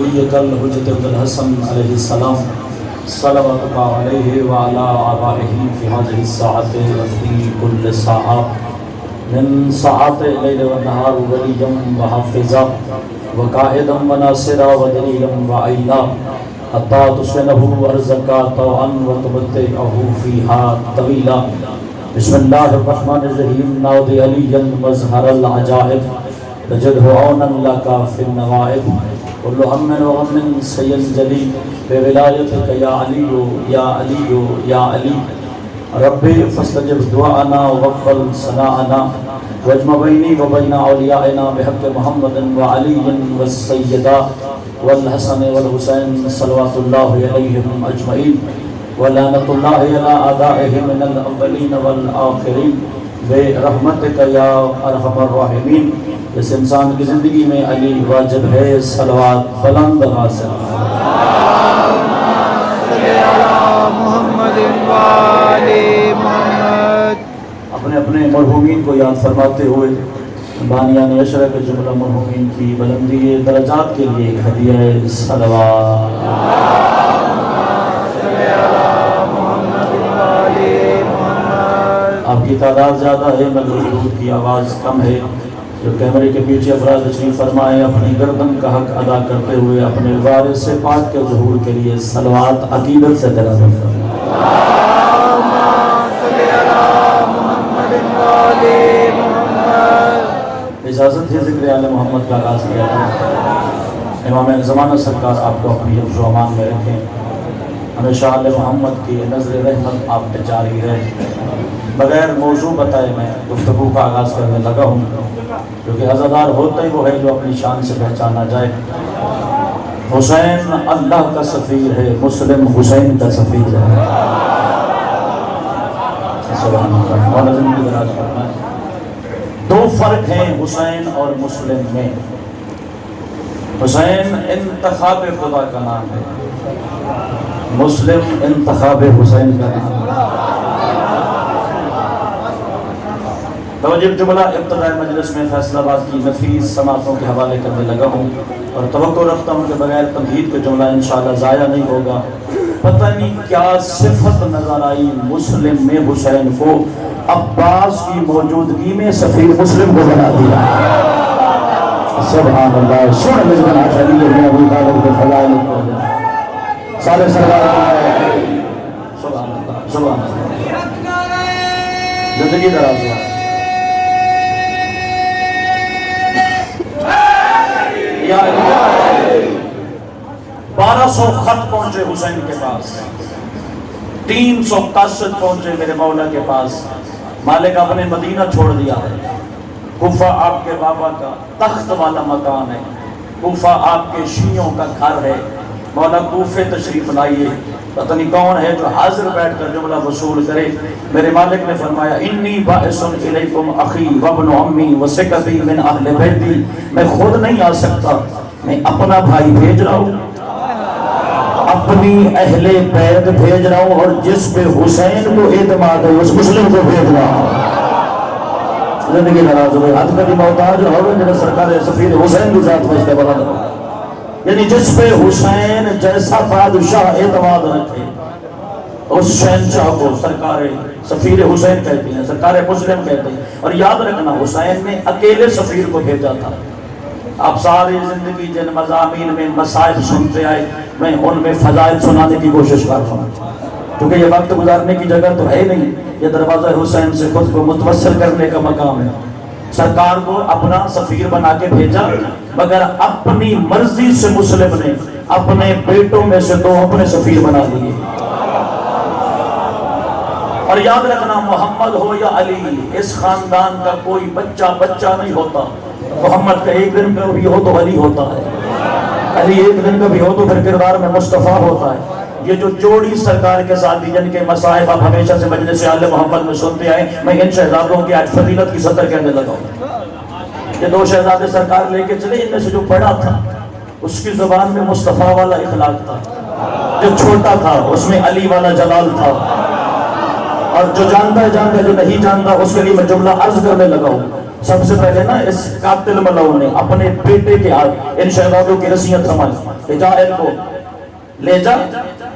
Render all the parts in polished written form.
ولیک الحجۃ الحسن علیہ السلام صلوات علیہ وعلی آبائہ فی هذه الساعة وفی کل ساعة من ساعات اللیل والنہار ولیا وحافظا وقائدا وناصرا ودلیلا وعینا حتی تسکنہ ارزقا طوعا وتمتعہ فیہا طویلا. بسم اللہ الرحمن الرحیم. ناود علیا مظہر العجائب تجدہ عونا لکا فی النوائب کل ہم وغم سینجلی بولایتک یا علی یا علی یا علی. رب فاستجب دعانا وقبل ثناءنا واجمع بینی و بین اولیائنا بحق محمد وعلی والسیدہ والحسن والحسین صلوات اللہ علیہم اجمعین ولعنۃ اللہ علی اعدائہم من الاولین والآخرین برحمتک یا ارحم الراحمین. اس انسان کی زندگی میں علی واجب ہے. صلوات بلند آواز سے محمد وآل محمد. اپنے اپنے مرحومین کو یاد فرماتے ہوئے بانیان عشرہ کے جملہ مرحومین کی بلندی درجات کے لیے ایک ہدیہ ہے. صلوات آپ کی تعداد زیادہ ہے مگر حضور کی آواز کم ہے. جو کیمرے کے پیچھے افراد تشریف فرمائے اپنی گردن کا حق ادا کرتے ہوئے اپنے وارث سے پاک کے ظہور کے لیے صلوات عقیدت سے تلاوت فرمائیں. اجازت ہے ذکر آل محمد کا آغاز کیا تھا. امام زمانہ سرکار آپ کو اپنی حفظ و امان میں رکھیں. ہمیشہ آل محمد کی نظر رحمت آپ پہ جاری رہے. بغیر موضوع بتائے میں گفتگو کا آغاز کرنے لگا ہوں کیونکہ عزادار ہوتا ہی وہ ہے جو اپنی شان سے پہچانا جائے. حسین اللہ کا سفیر ہے, مسلم حسین کا سفیر ہے. سبحان اللہ. مولا زندگی دراز فرمائے. دو فرق ہیں حسین اور مسلم میں. حسین انتخاب خدا کا نام ہے, مسلم انتخاب حسین کا نام ہے. توجہ جملہ ابتدائی مجلس میں فیصلہ آباد کی نفیس سماعتوں کے حوالے کرنے لگا ہوں اور توقع رکھتا ہوں کہ بغیر تمہید کے جملہ انشاءاللہ ضائع نہیں ہوگا. پتہ نہیں کیا صفت نظر آئی مسلم میں حسین کو, عباس کی موجودگی میں سفیر مسلم کو بنا دیا. سبحان اللہ. سن مجمع علی بن ابی طالب کے فضائل کو سارے سرکار. سبحان اللہ سبحان اللہ. زندگی دراز ہے. 1200 خط پہنچے حسین کے پاس, 300 قاصد پہنچے میرے مولا کے پاس. مالک آپ نے مدینہ چھوڑ دیا ہے. کوفہ آپ کے بابا کا تخت والا مکان ہے, کوفہ آپ کے شیعوں کا گھر ہے. مولا کوفے تشریف لائیے. پتہ نہیں کون ہے جو حاضر بیٹھ کر جملہ وصول کرے. میرے مالک نے فرمایا انی باعث الیکم اخی وابن امی وثقتی من اہل بیتی. میں خود نہیں آ سکتا, میں اپنا بھائی بھیج رہا ہوں, اپنی اہل بیت بھیج رہا ہوں, اور جس پہ حسین کو اعتماد ہے اس مسلم کو بھیج رہا ہوں. زندگی ناراض ہوئے ہاتھ میں بھی محتاج ہوئے جنہیں سرکار سفیر حسین کی ذات میں اس کے بلند ہو. یعنی جس پہ حسین جیسا بادشاہ اعتماد رکھے اس شہنشاہ کو سرکار سفیر حسین کہتے ہیں, سرکار مسلم کہتے ہیں. اور یاد رکھنا حسین نے اکیلے سفیر کو بھیجا تھا. آپ ساری زندگی جن مضامین میں مسائل سنتے آئے میں ان میں فضائل سنانے کی کوشش کر رہا ہوں کیونکہ یہ وقت گزارنے کی جگہ تو ہے نہیں. یہ دروازہ حسین سے خود کو متوسل کرنے کا مقام ہے. سرکار کو اپنا سفیر بنا کے بھیجا مگر اپنی مرضی سے مسلم نے اپنے بیٹوں میں سے 2 اپنے سفیر بنا لیے. اور یاد رکھنا محمد ہو یا علی, اس خاندان کا کوئی بچہ نہیں ہوتا. محمد کا ایک دن کا بھی ہو تو علی ہوتا ہے, علی ایک دن کا بھی ہو تو پھر کردار میں مصطفیٰ ہوتا ہے. یہ جو جوڑی سرکار کے ساتھ دی جن کے مصائب آپ ہمیشہ سے مجلس آل محمد میں سنتے آئے, میں ان شہزادوں کی آج فضیلت کی سطر کہنے لگا ہوں. یہ 2 شہزادے سرکار لے کے چلے, ان میں سے جو بڑا تھا اس کی زبان میں مصطفیٰ والا اخلاق تھا, جو چھوٹا تھا اس میں علی والا جلال تھا, اور جو جانتا ہے جو نہیں جانتا اس کے لیے میں جملہ عرض کرنے لگا ہوں. سب سے پہلے نا اس قاتل ملعون نے اپنے بیٹے کے ہاتھ ان شہزادوں کی رسیاں تھمائی. کہ جا ان کو لے جا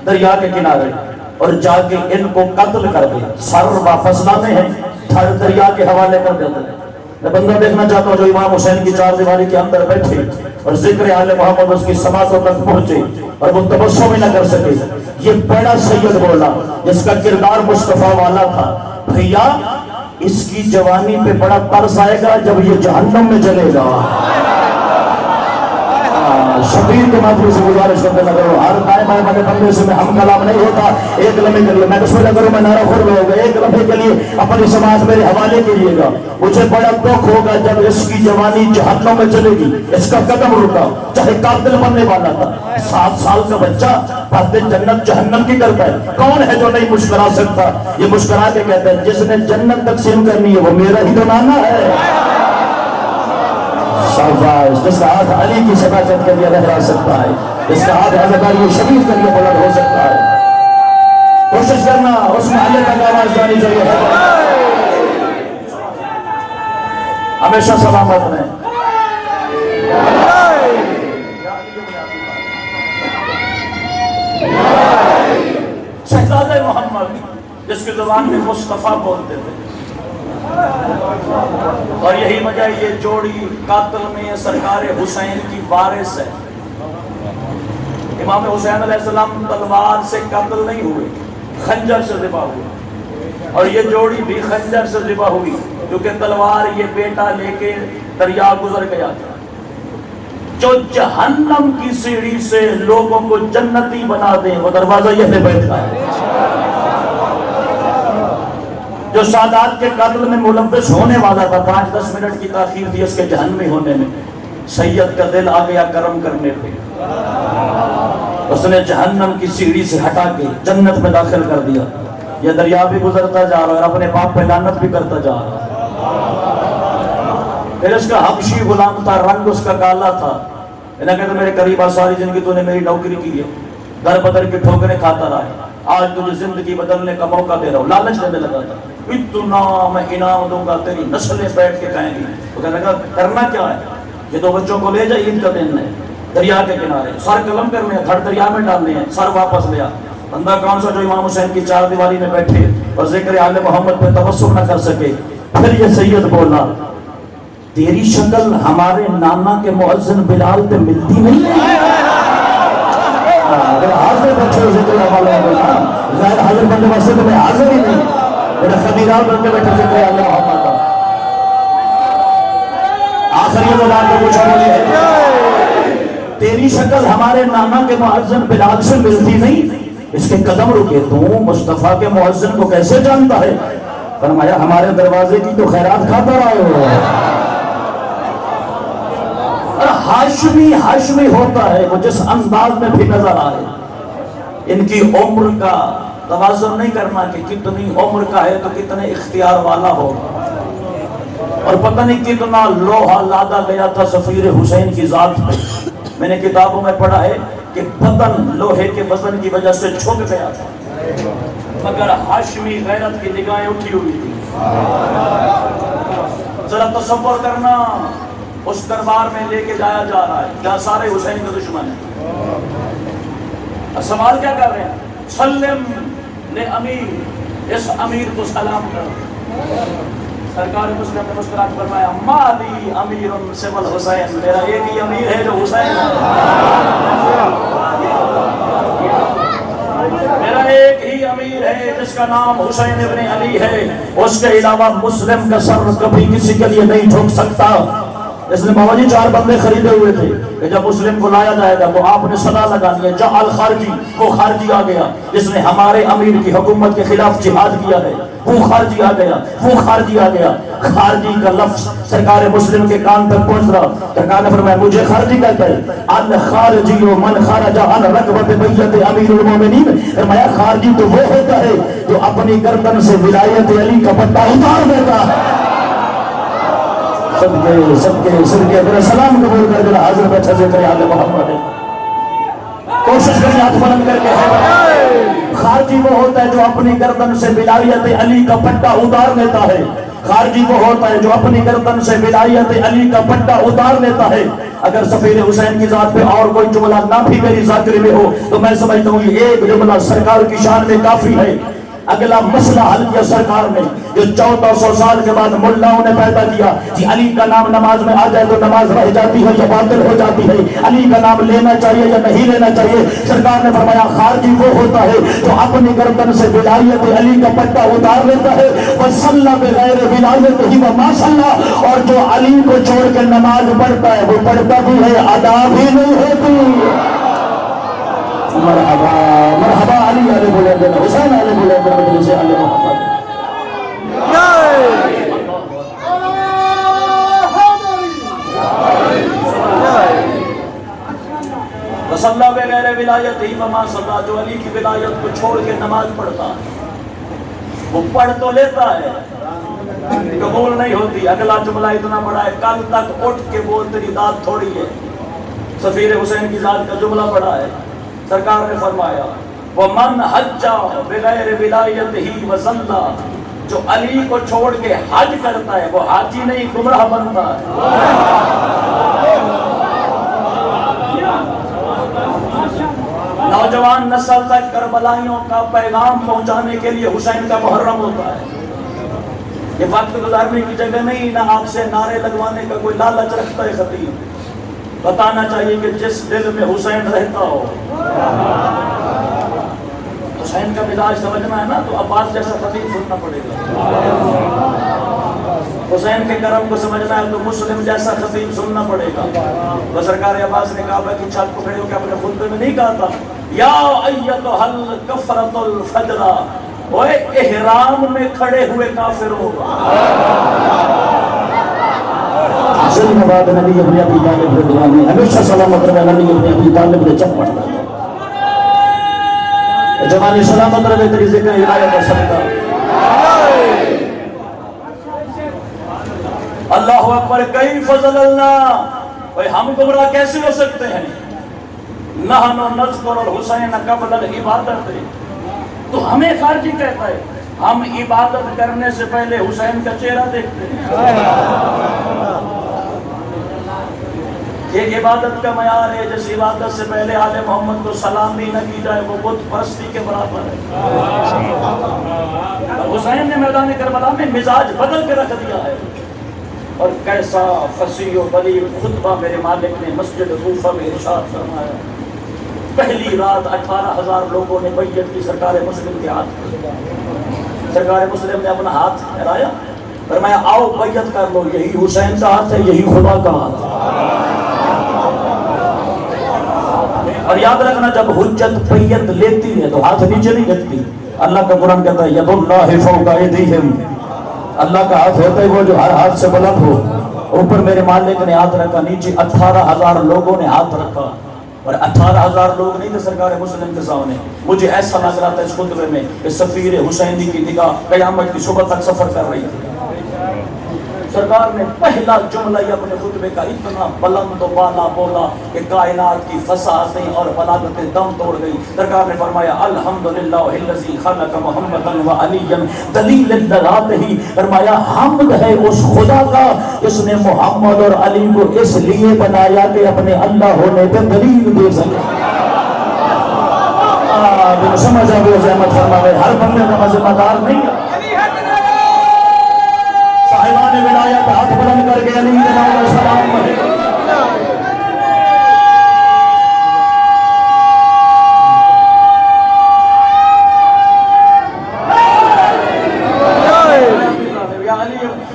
دریا کے کنارے اور جا کے ان کو قتل کر دے، سر واپس لانے ہیں، تھر دریا کے حوالے کر دیتے ہیں۔ میں بندہ دیکھنا چاہتا ہوں جو امام حسین کی چار دیواری کے اندر بیٹھے اور ذکر آل محمد اس کی سماعتوں تک پہنچے اور وہ تبسم نہ کر سکے۔ یہ بڑا سید بولا جس کا کردار مصطفیٰ والا تھا، بھیا اس کی جوانی پہ بڑا ترس آئے گا جب یہ جہنم میں جلے گا۔ شبیر کے ماتھے سے گزارش کرتے نہ کرو، ہر دائیں بائیں بنے بندے سے میں ہم کلام نہیں ہوتا، ایک لمحے کے لیے میں بسم اللہ کروں، میں نعرہ خور میں ہوگا، ایک لمحے کے لیے اپنی سماعت میرے حوالے کیجیے گا۔ مجھے بڑا دکھ ہوگا جب اس کی جوانی جہنم میں چلے گی، اس کا قدم رکا، چاہے قاتل بننے والا تھا، 7 سال کا بچہ باتیں جنت جہنم کی کرتا ہے، کون ہے جو نہیں مسکرا سکتا؟ یہ مسکرا کے کہتا ہے جس نے جنت تقسیم کرنی ہے وہ میرا ہی تو نانا ہے۔ شاباش، جس کا ہاتھ علی کی صداقت کے لیے لہرا سکتا ہے، جس کا ہاتھ حضرت علی شبیر کے لیے بلند ہو سکتا ہے، کوشش کرنا اس میں اللہ کا آواز جانی چاہیے، ہمیشہ سلامت میں۔ شہزادہ محمد جس کی زبان میں مصطفیٰ بولتے تھے، اور یہی وجہ یہ جوڑی قاتل میں سرکار حسین کی وارث ہے۔ امام حسین علیہ السلام تلوار سے قتل نہیں ہوئے، خنجر سے ذبح ہوئے، اور یہ جوڑی بھی خنجر سے ذبح ہوئی کیونکہ تلوار یہ بیٹا لے کے دریا گزر گیا تھا۔ جو جہنم کی سیڑھی سے لوگوں کو جنتی بنا دیں وہ دروازہ یہ پہ بیٹھا ہے۔ جو سادات کے قتل میں ملوث ہونے والا تھا، 5-10 منٹ کی تاخیر تھی اس کے جہنمی ہونے میں، سید کا دل آ گیا کرم کرنے پہ، اس نے جہنم کی سیڑھی سے ہٹا کے جنت میں داخل کر دیا۔ یہ دریا بھی گزرتا جا رہا ہے اور اپنے باپ پہ لعنت بھی کرتا جا رہا ہے۔ پھر اس کا حبشی غلام تھا، رنگ اس کا کالا تھا، انہیں کہتے میرے قریب آ، ساری زندگی تو نے میری نوکری کی ہے، در بدر کی ٹھوکریں کھاتا رہا ہے، آج تجھے زندگی بدلنے کا موقع دے رہا ہوں، لالچ دینے لگا تھا، اتنا میں انعام دوں گا تیری نسلیں بیٹھ کے کہیں گی۔ وہ کہنے لگا کرنا کیا ہے؟ یہ دو بچوں کو لے جائے، عید کا دن ہے، دریا کے کنارے سر قلم کرنے ہیں، دھڑ دریا میں ڈالنے ہیں، سر واپس لیا۔ بندہ کون سا جو امام حسین کی چار دیواری میں بیٹھے اور ذکر آل محمد پہ تبسم نہ کر سکے؟ پھر یہ سید بولا تیری شکل ہمارے نانا کے مؤذن بلال پہ ملتی نہیں ہے۔ اگر حاضر بچے ذکر والا ہوگا، غیر حاضر بندے واسطے تو میں حاضر ہی نہیں، میرا خبیرات بن کے بیٹھے ذکر آل محمد کا۔ آخری بلال کو کچھ بولے تیری شکل ہمارے نانا کے مؤذن بلال سے ملتی نہیں، اس کے قدم رکے، تو مصطفیٰ کے مؤذن کو کیسے جانتا ہے؟ فرمایا ہمارے دروازے کی تو خیرات کھاتا رہے ہو۔ ہاشمی ہاشمی ہوتا ہے وہ جس انداز میں بھی نظر آئے۔ ان کی عمر کا توازن نہیں کرنا کہ کتنی عمر کا ہے تو کتنے اختیار والا ہو، اور پتہ نہیں کتنا لوہا لادا گیا تھا سفیر حسین کی ذات پہ۔ میں نے کتابوں میں پڑھا ہے کہ بدن لوہے کے وزن کی وجہ سے جھک گیا تھا، مگر ہاشمی غیرت کی نگاہیں اٹھی ہوئی تھی۔ ذرا تصور کرنا، اس دربار میں لے کے جایا جا رہا ہے جہاں سارے حسین کے دشمن ہیں، سوال کیا کر رہے ہیں؟ سلم لے امیر، اس امیر کو سلام کر۔ سرکار مسلم نے مسکرات فرمایا مالی امیر سوال حسین، میرا ایک ہی امیر ہے جو حسین ہے، میرا ایک ہی امیر ہے جس کا نام حسین ابن علی ہے، اس کے علاوہ مسلم کا سر کبھی کسی کے لیے نہیں جھک سکتا۔ اس نے بابا جی 4 بندے خریدے ہوئے تھے کہ جب مسلم کو لایا جائے گا تو آپ نے صدا لگا دیا جا الخارجی، وہ خارجی آ گیا جس نے ہمارے امیر کی حکومت کے خلاف جہاد کیا ہے، وہ خارجی آ گیا، وہ خارجی آ گیا۔ خارجی کا لفظ سرکار مسلم کے کان پر پہنچ رہا، سرکار نے فرمایا مجھے خارجی کہتا ہے، الخارجی من خرج عن رغبت بیعت امیر المومنین، فرمایا خارجی تو وہ ہوتا ہے جو اپنی گردن سے ولایت علی کا پٹا اتار دیتا ہے۔ صدقے میرا سلام قبول کر میرا حاضر بیٹھا ذکر آل محمد ہے۔ کوشش کریں ہاتھ بلند کر کے۔ خارجی وہ ہوتا ہے جو اپنی گردن سے ولایت علی کا پٹا اتار لیتا ہے۔ خارجی وہ ہوتا ہے جو اپنی گردن سے ولایت علی کا پٹا اتار لیتا ہے۔ اگر سفیر حسین کی ذات پہ اور کوئی جملہ نہ بھی میری ذاکر میں ہو تو میں سمجھتا ہوں یہ ایک جملہ سرکار کی شان میں کافی ہے۔ اگلا مسئلہ حل کیا سرکار نے جو 1400 سال کے بعد ملاؤں نے پیدا کیا کہ علی کا نام نماز میں آ جائے تو نماز رہ جاتی ہے یا باطل ہو جاتی ہے، علی کا نام لینا چاہیے یا نہیں لینا چاہیے۔ سرکار نے فرمایا خارجی وہ ہوتا ہے جو اپنی گردن سے ولایت علی کا پٹا اتار لیتا ہے، وصلی بغیر ولایت ہی وما صلی، اور جو علی کو چھوڑ کے نماز پڑھتا ہے وہ پڑھتا بھی ہے ادا بھی نہیں ہوتی۔ مرحبا مرحبا علی علیہ بلند حسین علیہ بلند مجلس علی محمد۔ وصلی بغیر ولایت ہی وما صلی، جو علی کی ولایت کو چھوڑ کے نماز پڑھتا ہے وہ پڑھ تو لیتا ہے قبول نہیں ہوتی۔ اگلا جملہ اتنا بڑا ہے، کل تک اٹھ کے بول تیری داد تھوڑی ہے۔ سفیر حسین کی ذات کا جملہ بڑا ہے۔ سرکار نے فرمایا وَمَنْ حَجَّ بِغَيْرِ وِلَایَتِهِ وَصَلَّى، جو علی کو چھوڑ کے حج کرتا ہے وہ حاجی نہیں گمراہ بنتا ہے۔ نوجوان نسل تک کربلائیوں کا پیغام پہنچانے کے لیے حسین کا محرم ہوتا ہے۔ یہ وقت گزارنے کی جگہ نہیں، نہ آپ سے نعرے لگوانے کا کوئی لالچ رکھتا ہے خطیب۔ بتانا چاہیے کہ جس دل میں حسین رہتا ہو، حسین کا مزاج سمجھنا ہے نا تو عباس جیسا خطیب سننا پڑے گا۔ حسین کے کرم کو سمجھنا ہے تو مسلم جیسا خطیب سننا پڑے گا۔ وہ سرکار عباس نے کعبہ کی چھت کو کھڑے ہو کے اپنے خطبے میں نہیں کہا تھا یا ایتھا الکفرۃ الفجرہ، اوے احرام میں کھڑے ہوئے کافروں، سلم آباد نبی ابن ابی طالب رضوانی، ہمیشہ سلامت رہے نبی ابن ابی طالب نے چپ پڑھتا جوانی سلامت رہے تیری ذکر ہدایت اور صدقہ۔ اللہ اکبر، کئی فضل اللہ، بھئی ہم گمراہ کیسے ہو سکتے ہیں؟ نحن نذکر الحسین قبل العبادت، تو ہمیں خارجی کہتا ہے ہم عبادت کرنے سے پہلے حسین کا چہرہ دیکھتے ہیں۔ یہ عبادت کا معیار ہے، جس عبادت سے پہلے آل محمد کو سلام بھی نہ کی جائے وہ بت پرستی کے برابر ہے۔ حسین نے میدان کربلا میں مزاج بدل کے رکھ دیا ہے، اور کیسا فصیح و بلیغ خطبہ میرے مالک نے مسجد کوفہ میں ارشاد فرمایا۔ پہلی رات 18,000 لوگوں نے بیعت کی سرکار مسلم کے ہاتھ۔ سرکار مسلم نے اپنا ہاتھ پھیلایا، فرمایا آؤ بیعت کر لو، یہی حسین کا ہاتھ ہے، یہی خدا کا ہاتھ ہے۔ اور یاد رکھنا جب حجت بیعت لیتی ہے تو ہاتھ نیچے نہیں رکھتی۔ اللہ کا قرآن کہتا ہے ید اللہ فوق ایدیہم، اللہ کا ہاتھ ہوتا ہے وہ جو ہر ہاتھ سے بلند ہو۔ اوپر میرے مالک نے ہاتھ رکھا، نیچے 18,000 لوگوں نے ہاتھ رکھا، اور 18,000 لوگ نہیں تھے سرکار مسلم کے سامنے۔ مجھے ایسا لگ رہا تھا اس خطبے میں کہ سفیر حسینی کی نگاہ قیامت کی صبح تک سفر کر رہی تھی۔ سرکار نے پہلا جملہ یہ اپنے خطبے کا اتنا بلند و بالا بولا کہ کائنات کی فصاحتیں اور بلاغتیں دم توڑ گئی۔ سرکار نے فرمایا الحمدللہ الذی خلق محمدا وعلیا دلیل ذاتہ، فرمایا حمد ہے اس خدا کا جس نے محمد اور علی کو اس لیے بنایا کہ اپنے اللہ ہونے پہ دلیل دے سکے۔ سمجھا وہ زحمت فرمائے، ہر بندے کا ذمہ دار نہیں ہے۔ صاحبان ولایت ہاتھ بلند کر کے علی علیہ السلام پڑھے۔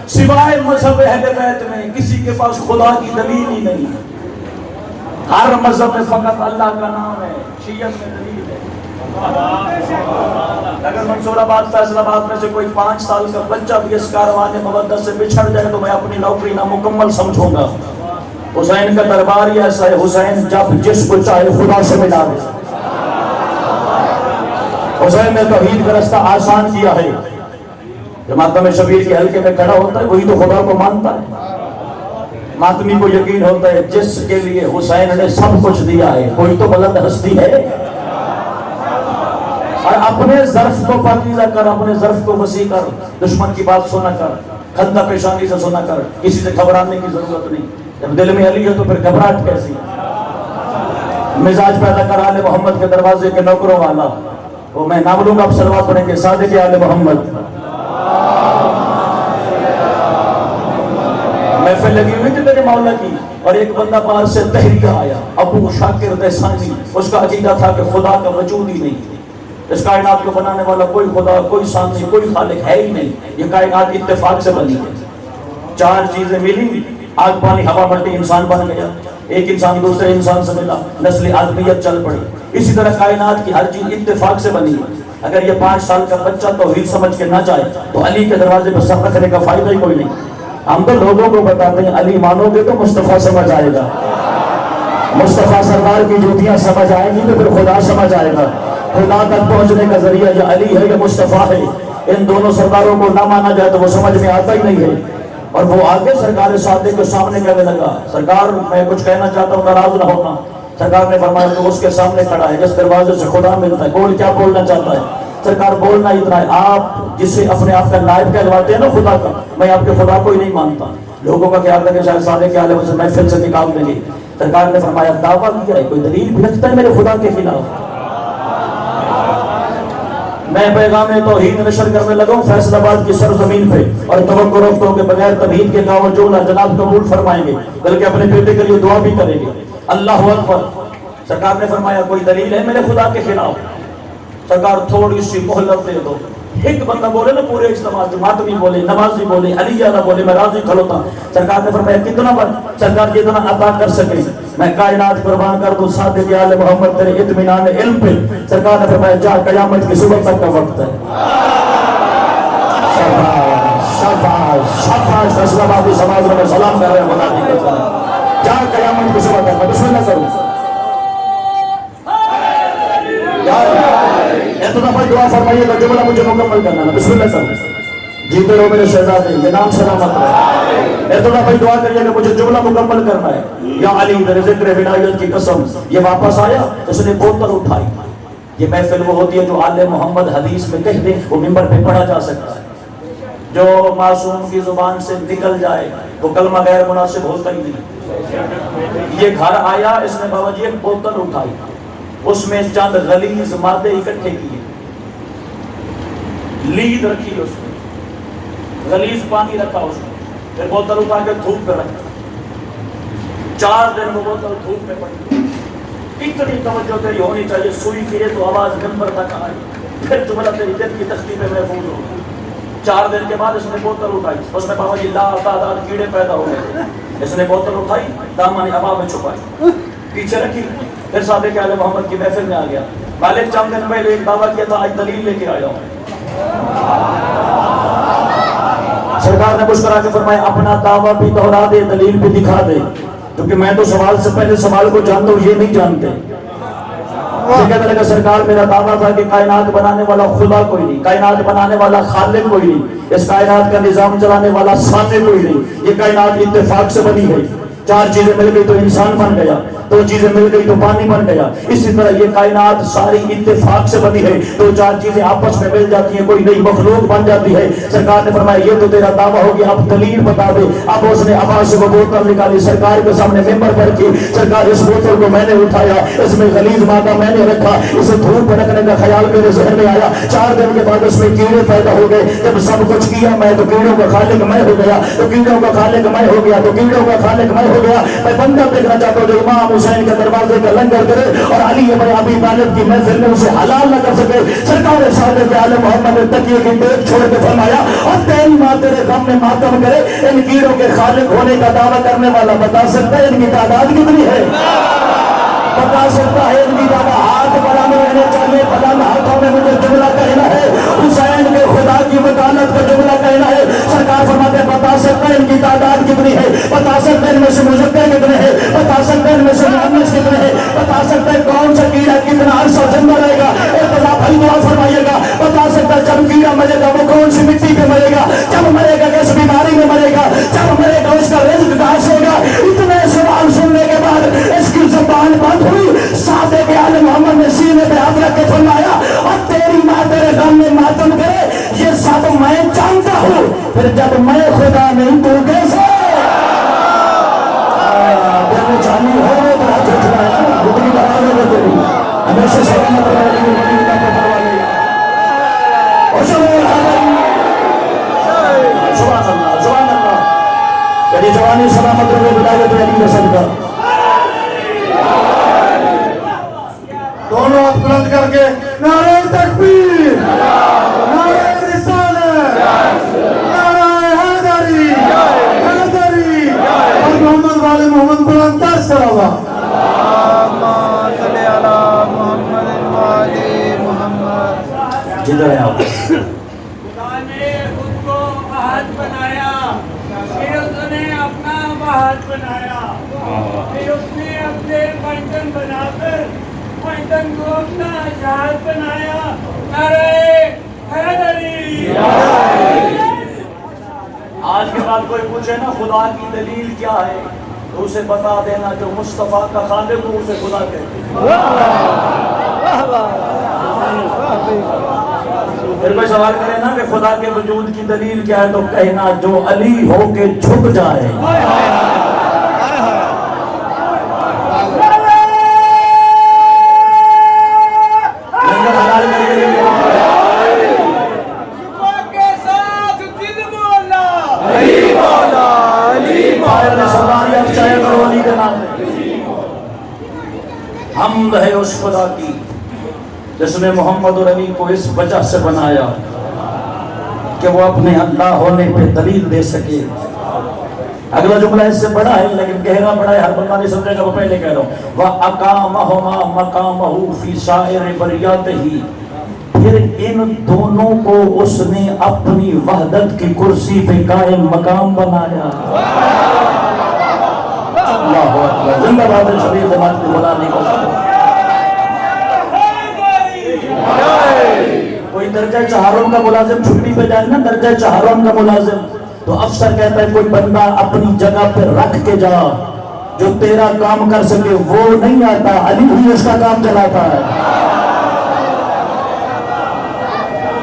سوائے مذہب اہل بیت میں کسی کے پاس خدا کی دلیل ہی نہیں۔ ہر مذہب میں فقط اللہ کا نام ہے، شیعت میں دلیل ہے۔ اگر منصور آباد فیصل آباد میں سے کوئی 5 سال کا بچہ بھی اس کاروان مودت سے بچھڑ جائے تو میں اپنی نوکری نامکمل سمجھوں گا۔ حسین کا دربار ہی ایسا ہے، حسین جب جس کو چاہے خدا سے ملا دے۔ حسین نے توحید کا رستہ آسان کیا ہے۔ جو ماتم شبیر کے حلقے میں کھڑا ہوتا ہے وہی تو خدا کو مانتا ہے۔ ماتمی کو یقین ہوتا ہے جس کے لیے حسین نے سب کچھ دیا ہے کوئی تو بلند ہستی ہے۔ اور اپنے ظرف کو پاکیزہ کر، اپنے ظرف کو وسیع کر، دشمن کی بات سنا کر۔ کھندا پیشانی سے سنا کر، کسی سے گھبرانے کی ضرورت نہیں. جب دل میں علی ہے تو پھر گھبراہٹ کیسی؟ مزاج پیدا کر آل محمد کے دروازے کے نوکروں والا. وہ میں نام لوں گا، آپ صلوات پڑھیں گے. صادق آل محمد. محفل لگی ہوئی تھی میرے مولا کی، اور ایک بندہ باہر سے تحریک آیا، ابو شاکر دہسانی. اس کا عقیدہ تھا کہ خدا کا وجود ہی نہیں، اس کائنات کو بنانے والا کوئی خدا، کوئی سامنے، کوئی خالق ہے ہی نہیں، یہ کائنات اتفاق سے بنی ہے. چار چیزیں ملی، آگ پانی ہوا مٹی، انسان بن گیا. ایک انسان دوسرے انسان سے ملا، نسل آدمیت چل پڑی. اسی طرح کائنات کی ہر چیز اتفاق سے بنی ہے. اگر یہ 5 سال کا بچہ توحید سمجھ کے نہ جائے تو علی کے دروازے پر سر رکھنے کا فائدہ ہی کوئی نہیں. ہم تو لوگوں کو بتاتے ہیں علی مانو گے تو مصطفیٰ سمجھ آئے گا، مصطفیٰ سرکار کی جوتیاں سمجھ آئیں گی تو پھر خدا سمجھ آئے گا. خدا تک پہنچنے کا ذریعہ یا علی ہے یا مصطفیٰ ہے. ان دونوں سرکاروں کو نہ مانا جائے تو وہ سمجھ میں آتا ہی نہیں ہے. اور وہ آگے سرکار صادق کے سامنے کہنے لگا، سرکار میں کچھ کہنا چاہتا ہوں، ناراض نہ ہونا. سرکار نے فرمایا تو اس کے سامنے کھڑا ہے جس دروازے سے خدا ملتا ہے، بول کیا بولنا چاہتا ہے. سرکار بولنا اتنا ہے، آپ جسے اپنے آپ کا نائب کہلواتے ہیں نا خدا کا، میں آپ کے خدا کو ہی نہیں مانتا. لوگوں کا خیال رکھے شاید صادق عالم سے محفل سے نکال دیں گے. سرکار نے فرمایا دعویٰ کیا ہے، کوئی دلیل بھی رکھتا ہے میرے خدا کے خلاف؟ میں پیغام توحید نشر کرنے لگا ہوں فیصل آباد کی سرزمین پہ، اور توقع رکھتا ہوں کہ بغیر تمہید کے گاؤں جو نہ جناب قبول فرمائیں گے، بلکہ اپنے بیٹے کے لیے دعا بھی کریں گے. اللہ اکبر. سرکار نے فرمایا کوئی دلیل ہے میرے خدا کے خلاف؟ سرکار تھوڑی سی مہلت دے دو. ایک بندہ بولے نا پورے اجتماع، ماتمی بولے، نمازی بولے، علی نہ بولے، میں راضی کھڑوتا. سرکار نے فرمایا کتنا بن؟ سرکار جتنا عطا کر سکے میں کائنات قربان کر دوں صادق آل محمد تیرے اطمینان علم پہ. سرکار نے فرمایا جا قیامت کی صبح تک کا وقت ہے. شاباش شاباش شاباش. فیصل آبادی سماج میں سلام کر رہے ہیں خدا کی قسم. جا قیامت کی صبح تک. میں بسم اللہ کروں. اتنا بھائی دعا فرمائیے گا، جملہ مجھے مکمل کرنا ہے. بسم اللہ کروں. جیتے رہو میرے شہزادے، یہ نام سلامت رہے. اتنا بھائی دعا کریے کہ مجھے جملہ مکمل کرنا ہے. یا علی در ذکر ولایت کی قسم. یہ واپس آیا، اس نے بوتل اٹھائی. یہ محفل وہ ہوتی ہے جو آل محمد حدیث میں کہہ دیں وہ منبر پہ پڑھا جا سکتا ہے. جو معصوم کی زبان سے نکل جائے وہ کلمہ غیر مناسب ہوتا ہی نہیں. یہ گھر آیا، اس نے بابا جی ایک بوتل اٹھائی، اس میں چند غلیظ مادے اکٹھے کیے، لید رکھی اس میں، غلیظ پانی رکھا اس میں، پھر بوتل اٹھا کے دھوپ پہ رکھا. 4 دن وہ بوتل دھوپ میں پڑی. اتنی توجہ تیری ہونی چاہیے، سوئی گرے تو آواز ممبر تک آئی، پھر جملہ تیری دل کی تختی پہ محفوظ ہو. 4 دن کے بعد اس نے بوتل اٹھائی، اس میں بابا جی لا تعداد کیڑے پیدا ہو گئے. اس نے بوتل اٹھائی، دامن ابا میں چھپائی، پیچھے رکھی. پھر صادق آل محمد کی محفل میں آ گیا. مالک چند دن پہلے ایک دعویٰ کیا تھا، آج دلیل لے کے آیا ہوں. سرکار نے مسکرا کے فرمایا اپنا دعویٰ بھی دہرا دے، دلیل بھی دکھا دے. کیونکہ میں تو سوال سے پہلے سوال کو جانتا ہوں، یہ نہیں جانتے. یہ کہنے لگا سرکار میرا دعویٰ تھا کہ کائنات بنانے والا خدا کوئی نہیں، کائنات بنانے والا خالق کوئی نہیں، اس کائنات کا نظام چلانے والا سامنے کوئی نہیں. یہ کائنات اتفاق سے بنی ہے. 4 چیزیں مل گئی تو انسان بن گیا، 2 چیزیں مل گئی تو پانی بن گیا. اسی طرح یہ کائنات ساری اتفاق سے بنی ہے. 2-4 چیزیں آپس میں مل جاتی ہیں، کوئی نئی مخلوق بن جاتی ہے. سرکار نے فرمایا یہ تو تیرا دعویٰ ہو گیا، اب دلیل بتا دے. اب اس نے آواز سے وہ بوتل نکالی، سرکار کے سامنے ممبر پر کی. سرکار اس بوتل کو میں نے اٹھایا، اس میں غلیظ مادہ میں نے رکھا، اسے دھوپ میں رکھنے کا خیال میرے ذہن میں آیا. 4 دن کے بعد اس میں کیڑے پیدا ہو گئے. جب سب کچھ کیا میں تو کیڑوں کا خالق میں ہو گیا، تو کیڑوں کا خالق میں ہو گیا، تو کیڑوں کا خالق میں ہو گیا. میں بندہ دیکھنا چاہتا ہوں جو امام حسین کے دروازے کا لنگر کرے اور علی بن ابی طالب کی محفل میں اسے حلال نہ کر سکے. سرکار صادق آل محمد نے تکیے کی ٹیک چھوڑ کے فرمایا اور تیری ماں تیرے غم میں ماتم کرے. ان کیڑوں کے خالق ہونے کا دعویٰ کرنے والا بتا سکتا ہے ان کی تعداد کتنی ہے؟ بتا سکتا ہے ان کی تعداد؟ ہاتھ بڑھانے رہنے چاہیے. بلند ہاتھوں میں مجھے جملہ کہنا ہے، حسین کے خدا کی وکالت کا جملہ کہنا ہے. سرکار فرماتے ہیں بتا سکتا ہے ان کی تعداد کتنی ہے؟ بتا سکتا ہے ان میں سے مذکر کتنے ہیں؟ بتا سکتا ہے ان میں سے مؤنث کتنے ہیں؟ بتا سکتا ہے کون سا کیڑا کتنا عرصہ زندہ رہے گا؟ ارتضا بھائی دعا فرمائیے گا. بتا سکتا ہے جب کیڑا مرے گا وہ کون سی مٹی پہ مرے گا؟ جب مرے گا کس بیماری میں مرے گا؟ جب مرے گا اس کا رزق کہاں سے ہوگا؟ اتنے سوال سننے کے بعد اس کی زبان بند ہوئی. صادق آل محمد نے سینے پہ ہاتھ رکھ کے فرمایا اور تیری ماں تیرے غم میں ماتم کرے، یہ سب میں جانتا ہوں، پھر جب میں خدا نہیں تو کیسے؟ دل جانی ہو رہے تو ہاتھ اٹھایا، اتنی آواز ہے تیری ہمیشہ سلامت رہے گی، مدینہ کو پروا لے سبحان اللہ سبحان اللہ، تیری جوانی سلامت رہے، ولایت علی کا صدقہ۔ دونوں ہاتھ بلند کر کے نعرہ تکبیر، نعرہ رسالت، نعرہ حیدری، حیدری، اور محمد والے محمد بلند تر صلوات۔ اللہم صلی علی محمد وآل محمد۔ جدھر ہیں آپ؟ خدا نے خود کو احد بنایا، پھر اس نے اپنا احد بنایا، پھر اس نے اپنے پنجن بنا کر پنجن کو اپنا جہاد بنایا۔ نعرہ حیدری۔ آج کے بعد کوئی پوچھے نا خدا کی دلیل کیا ہے تو اسے بتا دینا جو مصطفیٰ کا خالق ہو اسے خدا کہتے ہیں۔ پھر کوئی سوال کرے نا کہ خدا کے وجود کی دلیل کیا ہے تو کہنا جو علی ہو کے جھک جائے۔ حمد ہے اس خدا کی جس نے محمد اور علی کو اس وجہ سے بنایا کہ وہ اپنے اللہ ہونے پہ دلیل دے سکے۔ اگلا جملہ اس سے بڑا ہے لیکن گہرا بڑا ہے، ہر بندہ نہیں سمجھے گا، وہ پہلے کہہ رہا ہوں وَأَقَامَهُمَا مَقَامَهُ فِي سَائِرِ بَرِيَاتِهِ، پھر ان دونوں کو اس نے اپنی وحدت کی کرسی پہ قائم مقام بنایا۔ اللہ اکبر، زندہ باد شریف جماعت کی غلامی کو۔ کوئی درجہ چہارم کا ملازم چھٹی پہ جائے نا، درجہ چہارم کا ملازم، تو افسر کہتا ہے کوئی بندہ اپنی جگہ پہ رکھ کے جا جو تیرا کام کر سکے، وہ نہیں آتا، علی بھی اس کا کام چلاتا ہے۔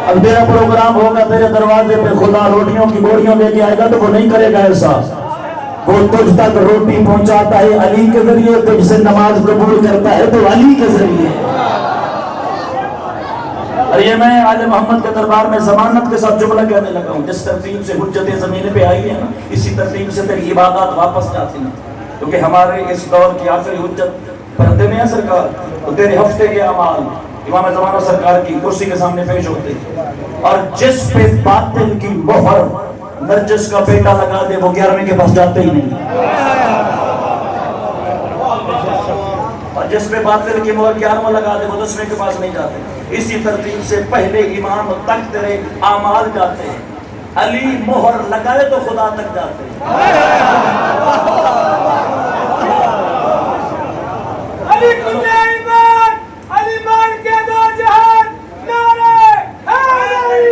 اب تیرا پروگرام ہوگا تیرے دروازے پہ خدا روٹیوں کی بوریوں لے کے آئے گا تو وہ نہیں کرے گا ایسا، وہ تجھ تک روٹی پہنچاتا ہے علی کے ذریعے، تجھ سے نماز قبول کرتا ہے تو علی کے ذریعے۔ اور یہ میں آل محمد کے دربار میں ضمانت کے ساتھ جملہ کہنے لگا ہوں، جس ترتیب سے حجتیں زمین پہ آئی ہیں نا اسی ترتیب سے تیری عبادات واپس جاتی ہیں، کیونکہ ہمارے اس دور کی آخری حجت پردے میں ہے سرکار، تو تیرے ہفتے کے اعمال امام زمانہ سرکار کی کرسی کے سامنے پیش ہوتے، اور جس پہ باطل کی مہر نرجس کا بیٹا لگا دے وہ 11ویں کے پاس جاتے ہی نہیں، اور جس پہ باطل کی مہر 11واں لگا دے وہ 10ویں کے پاس نہیں جاتے۔ اسی ترتیب سے پہلے امام تک تیرے اعمال جاتے ہیں، علی مہر لگائے تو خدا تک جاتے ہیں۔ علی کل ایمان، علی مان کے دو جہان، نعرہ حیدری۔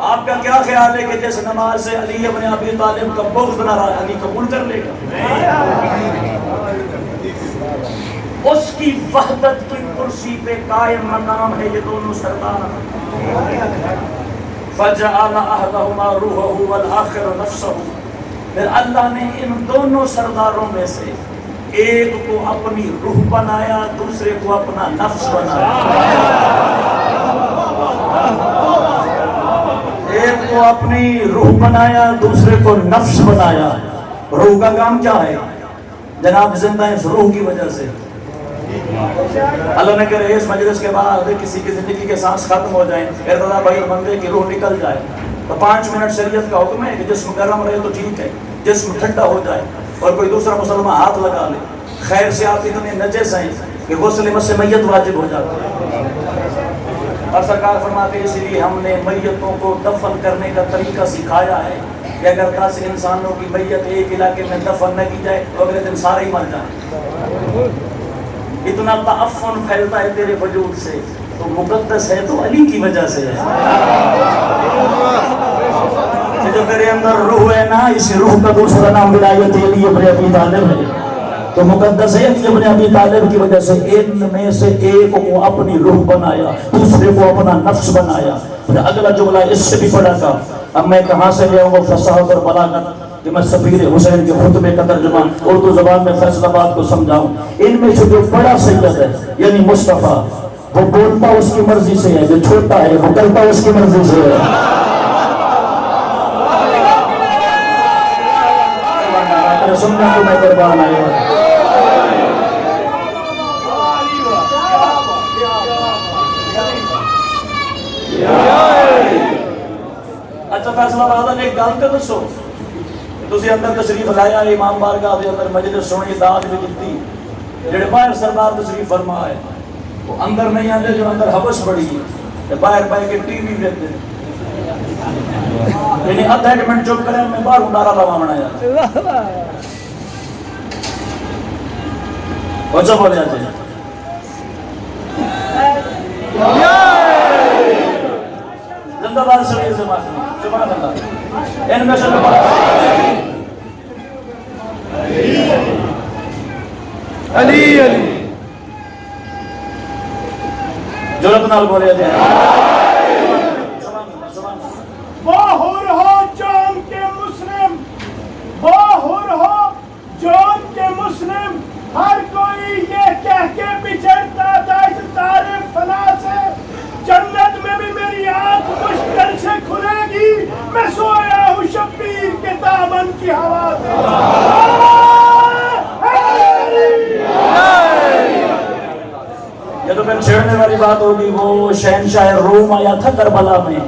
آپ کا کیا خیال ہے کہ جس نماز سے علی ابن ابی طالب کا بغض نہ رہا علی قبول کر لے گا؟ اس کی وحدت کی کرسی پہ قائم مقام ہے یہ دونوں سردار۔ فَجَعَلَ أَحْدَهُمَا رُوحَهُ وَالْآخِرَ نَفْسَهُ، پھر اللہ نے ان دونوں سرداروں میں سے ایک کو اپنی روح بنایا، دوسرے کو اپنا نفس بنایا۔ ایک کو اپنی روح بنایا، دوسرے کو نفس بنایا۔ روح کا کام کیا ہے جناب؟ زندہ اس روح کی وجہ سے اللہ نے کرے اس مجلس کے بعد کسی کی زندگی کے سانس ختم ہو جائیں، ارتضا بھائی بندے کی روح نکل جائے تو 5 منٹ شریعت کا حکم ہے کہ جسم گرم رہے تو ٹھیک ہے، جسم ٹھنڈا ہو جائے اور کوئی دوسرا مسلمان ہاتھ لگا لے، خیر سے آپ اتنے نجس ہیں کہ غسل مس میت واجب ہو جاتا ہے۔ اور سرکار فرماتے ہیں اسی لیے ہم نے میتوں کو دفن کرنے کا طریقہ سکھایا ہے کہ اگر 10 انسانوں کی میت ایک علاقے میں دفن نہ کی جائے تو اگلے دن سارے ہی مر جائیں۔ اتنا تعفن پھیلتا ہے تیرے وجود سے، تو مقدس ہے تو علی کی وجہ سے ہے۔ جو تیرے اندر روح ہے نا، اس روح کا دوسرا نام ولایت علی ابن ابی طالب ہے۔ تو مقدس ہے کہ ابن ابی طالب کی وجہ سے ان میں سے ایک کو اپنی روح بنایا، دوسرے کو اپنا نفس بنایا۔ اگلا جملہ اس سے بھی پڑھا تھا۔ اب میں کہاں سے لے آؤں گا فصاحت اور بلاغت کہ میں سفیر حسین کے خطبے کا ترجمہ اردو زبان میں فیصل آباد کو سمجھاؤں؟ ان میں سے جو بڑا سید ہے یعنی مصطفیٰ، وہ بولتا اس کی مرضی سے ہے، جو چھوٹا ہے وہ کرتا اس کی مرضی سے ہے۔ سننا تو میں قربان آیا ہوں۔ اچھا فیصلہ آباد ایک گل تو دسو، تسی اندر تشریف لایا امام بارگاہ دے اندر مجلس سنی داد بھی دیتی، جڑے باہر سرکار تشریف فرما ہے وہ اندر نہیں آتے، جو اندر حبس بڑی ہے باہر پہ کے ٹی وی دیتے ہیں، یعنی آدھا ایک منٹ چپ کریں میں باہر نعرہ لگا بنایا اچھا بولے جاتے ہیں زندہ باد شریف سے ماشاءاللہ سبحان اللہ۔ ان میں سے علی علی جرأت نال بولے جاتے ہیں باہر ہو جان کے مسلم، باہر ہو جان کے مسلم، ہر کوئی یہ کہہ کے بچھڑتا تھا اس تارے فنا سے، جنت میں بھی میری آنکھ مشکل سے کھلے گی، میں سویا ہوں شبیر کے دامن کی ہوا سے۔ یہ تو پھر چھیڑنے والی بات ہوگی، وہ شہنشاہ روم آیا تھا کربلا میں،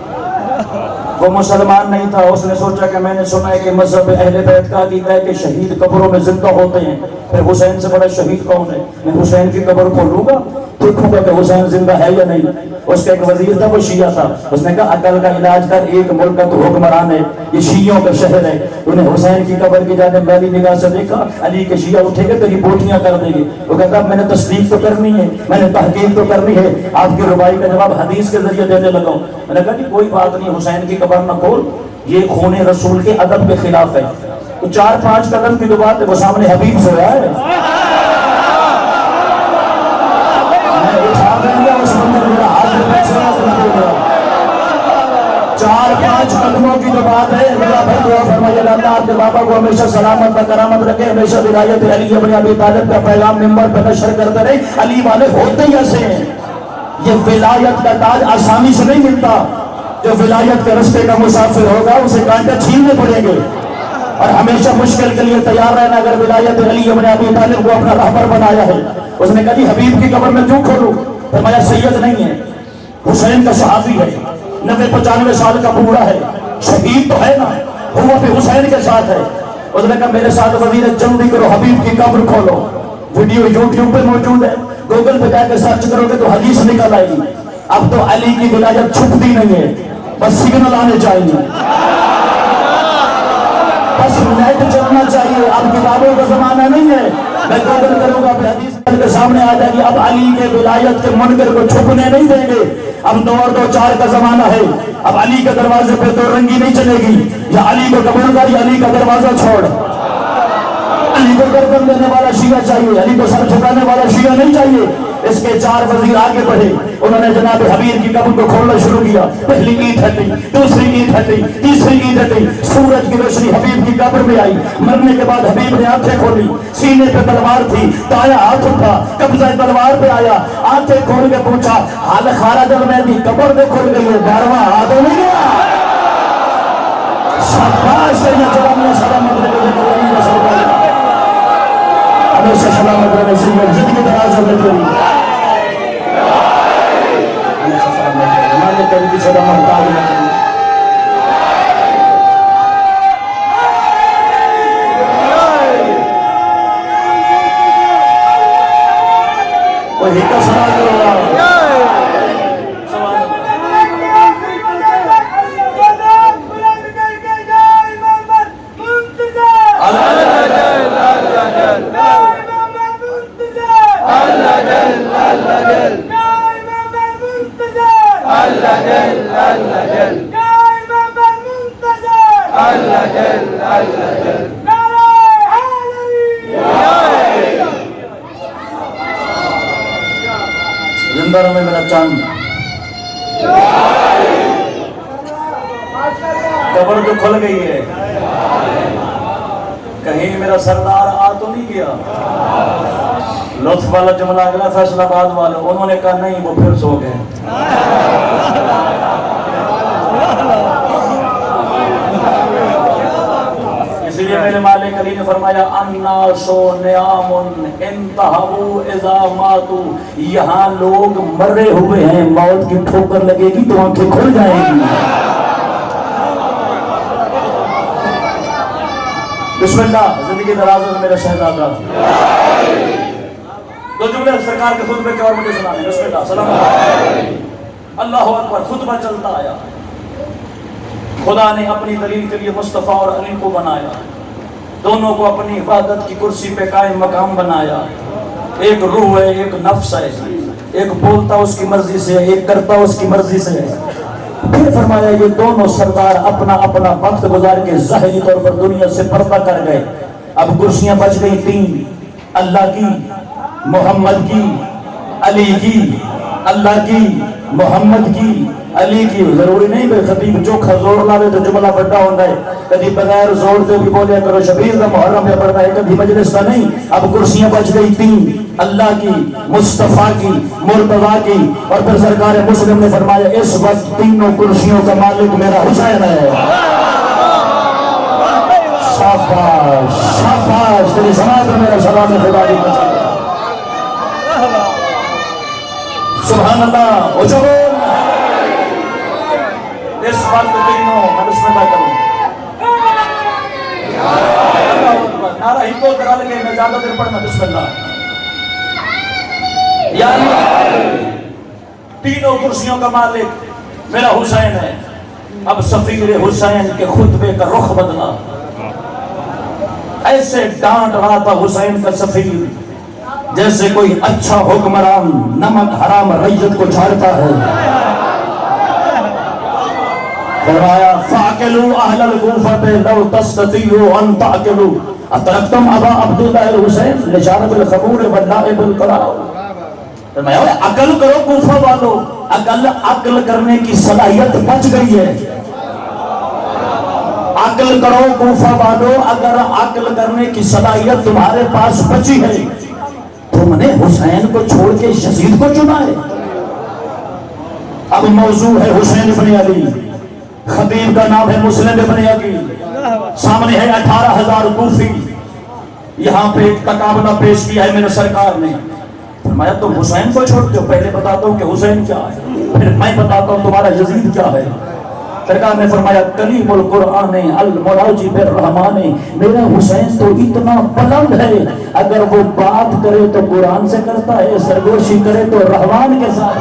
وہ مسلمان نہیں تھا، اس نے سوچا کہ میں نے سنا ہے کہ مذہب اہل بیت کا عقیدہ ہے کہ شہید قبروں میں زندہ ہوتے ہیں، پھر حسین سے بڑا شہید کون ہے؟ میں حسین کی قبر کھولوں گا، دیکھوں گا کہ حسین زندہ ہے یا نہیں۔ اس کا ایک وزیر تھا وہ شیعہ تھا، اس نے کہا عقل کا علاج کر، ایک ملک کا تو حکمران ہے، یہ شیعوں کا شہر ہے۔ انہیں حسین کی قبر کی جانب میلی نگاہ سے دیکھا، علی کے شیعہ اٹھے گے تیری بوٹیاں کر دیں گے۔ وہ کہتا میں نے تصدیق تو کرنی ہے، میں نے تحقیق تو کرنی ہے، آپ کی ربائی کا جواب حدیث کے ذریعے دینے لگا ہوں۔ میں نے کہا کہ کوئی بات نہیں، حسین کی قبر نہ کھول، یہ خون رسول کے ادب کے خلاف ہے۔ تو 4-5 قدم کی جو بات ہے وہ سامنے حبیب سویا ہے، میں اٹھا دیں گا اس بندر میرا ہاتھ سے پیچھے نہ گیا۔ 4-5 قدموں کی جو بات ہے، میرا بھائی دعا فرمائیے اللہ آپ کے بابا کو ہمیشہ سلامت و کرامت رکھے، ہمیشہ ولایت علی ابن ابی طالب کا پیغام منبر پہ نشر کرتے رہے۔ علی والے ہوتے ہی ایسے ہیں، یہ ولایت کا تاج آسانی سے نہیں ملتا، جو ولایت کے رستے کا مسافر ہوگا اسے کانٹے چھیننے پڑیں گے، اور ہمیشہ مشکل کے لیے تیار رہنا۔ اگر ولایت علی ابن ابی طالب کو اپنا رہبر بنایا ہے، اس نے کہا جی حبیب کی قبر میں کیوں کھولوں؟ فرمایا سید نہیں ہے، حسین کا صحابی ہے، 90-95 سال کا بوڑھا ہے، شہید تو ہے نا، وہ بھی حسین کے ساتھ ہے۔ اس نے کہا میرے ساتھ وزیر جلدی کرو، حبیب کی قبر کھولو۔ ویڈیو یوٹیوب پہ موجود ہے، گوگل پہ جا کے سرچ کرو گے تو حدیث نکل آئے گی۔ اب تو علی کی ولایت چھپتی نہیں ہے، بس سگنل آنے چاہیے، بس نیٹ چلنا چاہیے۔ اب کتابوں کا زمانہ نہیں ہے، میں گوگل کروں گا پھر حدیث کے سامنے آ جائے گی۔ اب علی کے ولایت کے منکر کو چھپنے نہیں دیں گے۔ اب 2 اور 2 4 کا زمانہ ہے، اب علی کے دروازے پہ 2 رنگی نہیں چلے گی، یا علی کو قبول کر یا علی کا دروازہ چھوڑ۔ علی کو گردن دینے والا شیعہ چاہیے، علی کو سر جھکانے والا شیعہ نہیں چاہیے۔ اس کے 4 وزیر آگے بڑھے، انہوں نے جناب حبیب کی قبر کو کھولنا شروع کیا۔ پہلی اینٹ ہٹی، دوسری اینٹ ہٹی، تیسری اینٹ ہٹی، سورج کی روشنی حبیب کی قبر میں آئی۔ مرنے کے بعد حبیب نے آنکھیں کھولی، سینے پہ تلوار تھی، دایاں ہاتھ اٹھا، قبضہ تلوار پہ آیا، آنکھیں کھول کے پوچھا حال خارج المہدی، قبر میں کھل گئی ہے، داروہاں ہاتھ نہیں گیا۔ شاباش سیدنا جلالیہ سلامت رہے ہمیشہ سلامت رہے سیدنا زندگی دراز ہو گئی تیری ہمارے کبھی کی صدا محتاج نہ کریں۔ کوئی حکم سوال کرو گا زندہ رہے میرا چاند. قبر تو کھل گئی ہے, کہیں میرا سردار آ تو نہیں گیا. لطف والا جملہ اگلا فیصلہ آباد والے انہوں نے کہا نہیں وہ پھر سو گئے. اس لیے میرے مالک علی نے فرمایا الناس نیام انتہوا اذا ماتوا, یہاں لوگ مرے ہوئے ہیں, موت کی ٹھوکر لگے گی تو آنکھیں کھل جائیں گی. بسم اللہ. زندگی دراز ہے میرا شہزادہ. دو جملے سرکار کے خطبے کے اور مجھے سنانے. بسم اللہ. سلام اللہ اکبر. خطبہ چلتا آیا. خدا نے اپنی دلیل کے لیے مصطفیٰ اور علی کو بنایا, دونوں کو اپنی عبادت کی کرسی پہ قائم مقام بنایا. ایک روح ہے, ایک نفس ہے, ایک بولتا اس کی مرضی سے, ایک کرتا اس کی مرضی سے. پھر فرمایا یہ دونوں سردار اپنا اپنا وقت گزار کے ظاہری طور پر دنیا سے پردہ کر گئے. اب کرسیاں بچ گئی تین, اللہ کی, محمد کی, علی کی. اللہ کی, محمد کی, علی کی. ضروری نہیں کہ خطیب چوکھا زور لاوے تو جملہ بڑا ہوتا ہے, کبھی بغیر زور سے بھی بولے کرو شبیر کا محرم میں پڑتا ہے, کبھی مجلس کا نہیں. اب کرسیاں بچ گئی تین, اللہ کی, مصطفیٰ کی, مرتضیٰ کی. اور پھر سرکار مسلم نے فرمایا اس وقت تینوں کرسیوں کا مالک میرا حسین ہے. شاباش شاباش, تیری سماعت میں میرا سلام خدا دی بچا. سبحان اللہ. اچھو بول. اس وقت تینوں, میں بسم اللہ کروں. نعرہ ہندو کرا لگے, میں زیادہ دیر پڑھنا. بسم اللہ. یعنی تینوں کرسیوں کا مالک میرا حسین ہے. اب سفیر حسین کے خطبے کا رخ بدلا. ایسے ڈانٹ رہا تھا حسین کا سفیر جیسے کوئی اچھا حکمران نمک حرام ریت کو چھاڑتا ہے. فرمایا فاعقلوا اہل الکوفۃ لو تستطیعوا ان تعقلوا اترکتم ابا عبداللہ الحسین لشارب الخمور واللائب القراء. فرمایا عقل کرو کوفہ والو, عقل کرنے کی صلاحیت بچ گئی ہے. عقل کرو کوفہ والو, اگر عقل کرنے کی صلاحیت تمہارے پاس بچی ہے, تم نے حسین کو چھوڑ کے یزید کو چنا ہے. اب موضوع ہے حسین ابن علی, خطیب کا نام ہے مسلم ابن عقیل, سامنے ہے 18,000 کوفی. یہاں پہ ایک تقابلہ پیش کیا ہے میرے سرکار نے. فرمایا تم حسین کو چھوڑتے ہو, پہلے بتاتا ہوں کہ حسین کیا ہے, پھر میں بتاتا ہوں تمہارا یزید کیا ہے. سرکار نے فرمایا کلیم القرآن المراجی بالرحمان, میرا حسین تو اتنا بلند ہے, اگر وہ بات کرے تو قرآن سے کرتا ہے, سرگوشی کرے تو رحمان کے ساتھ.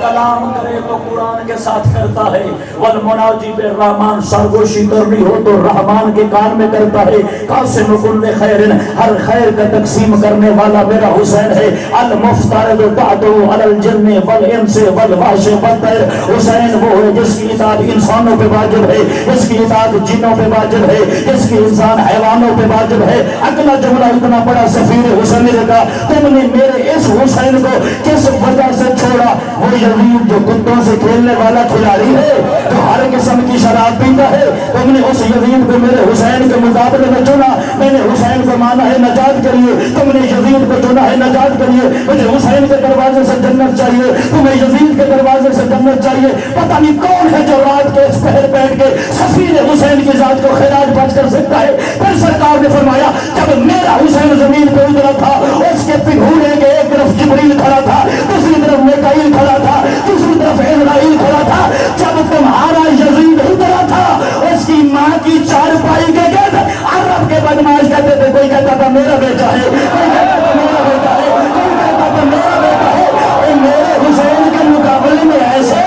کلام کرے تو قرآن کے ساتھ کرتا ہے, والمناجی بالرحمان, سرگوشی کرنی ہو تو رحمان کے کان میں کرتا ہے. قاسم کل خیر, ہر خیر کا تقسیم کرنے والا میرا حسین ہے. المفترض طاعتہ علی الجن والانس والوحش والطیر, حسین وہ ہے جس کی اطاعت انسانوں پہ واجب ہے, جس کی اطاعت جنوں پہ واجب ہے, جس کی انسان حیوانوں پہ واجب ہے. اگلا جملہ اتنا بڑا سفیر حسین نے کہا تم نے میرے اس حسین کو کس وجہ سے چھوڑا؟ وہ یزید جو کتوں سے کھیلنے والا کھلاڑی ہے, جو ہر قسم کی شراب پیتا ہے, تم نے اس یزید کو میرے حسین کے مقابلے میں چنا. میں نے حسین کو مانا ہے نجات کے لیے, تم نے یزید کو چنا ہے نجات کے لیے. مجھے حسین کے دروازے سے جنت چاہیے, تمہیں یزید کے دروازے سے جنت چاہیے. پتہ نہیں کون ہے جو رات کے اس پہر بیٹھ کے سفیر حسین کی ذات کو خراج بچ کر سکتا ہے. پھر سرکار نے فرمایا جب میرا حسین زمین پہ اترا تھا, اس کے پگھوڑے کے ایک طرف جبریل کھڑا تھا, دوسری طرف میکائیل کھڑا تھا, دوسری طرف اسرائیل کھڑا تھا. جب تمہارا یزید اترا تھا, اس کی ماں کی چارپائی کے گرد عرب کے بدماش کہتے تھے, کوئی کہتا تھا میرا بیٹا ہے, کوئی کہتا تھا میرا بیٹا ہے, کوئی کہتا تھا میرا بیٹا ہے. اے میرے حسین کے مقابلے میں ایسے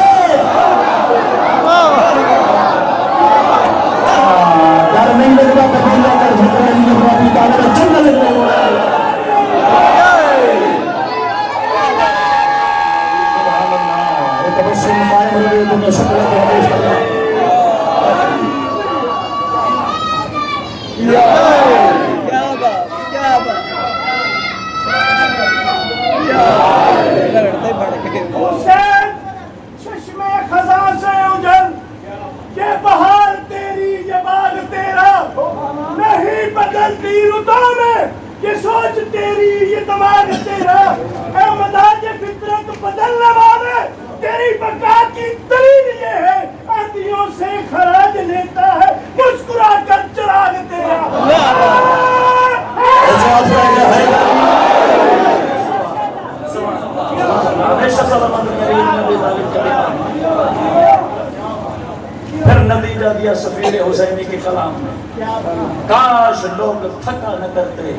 ڈر نہیں لگتا تو بولا کر سکتے چند لگتا ہے. Yeah. حسین چشمے خزاں سے اجل، یہ بہار تیری یہ باغ تیرا، نہیں بدلتی رتوں میں یہ سوچ تیری یہ دماغ تیرا، اے مزاج فطرت بدلنے والے تیری بقا کی دلیل یہ ہے، آندھیوں سے خراج لیتا ہے مسکرا کر چراغ تیرا۔ پھر نتیجہ دیا سفیر حسینی کے کلام میں، کاش لوگ تھکا نہ کرتے،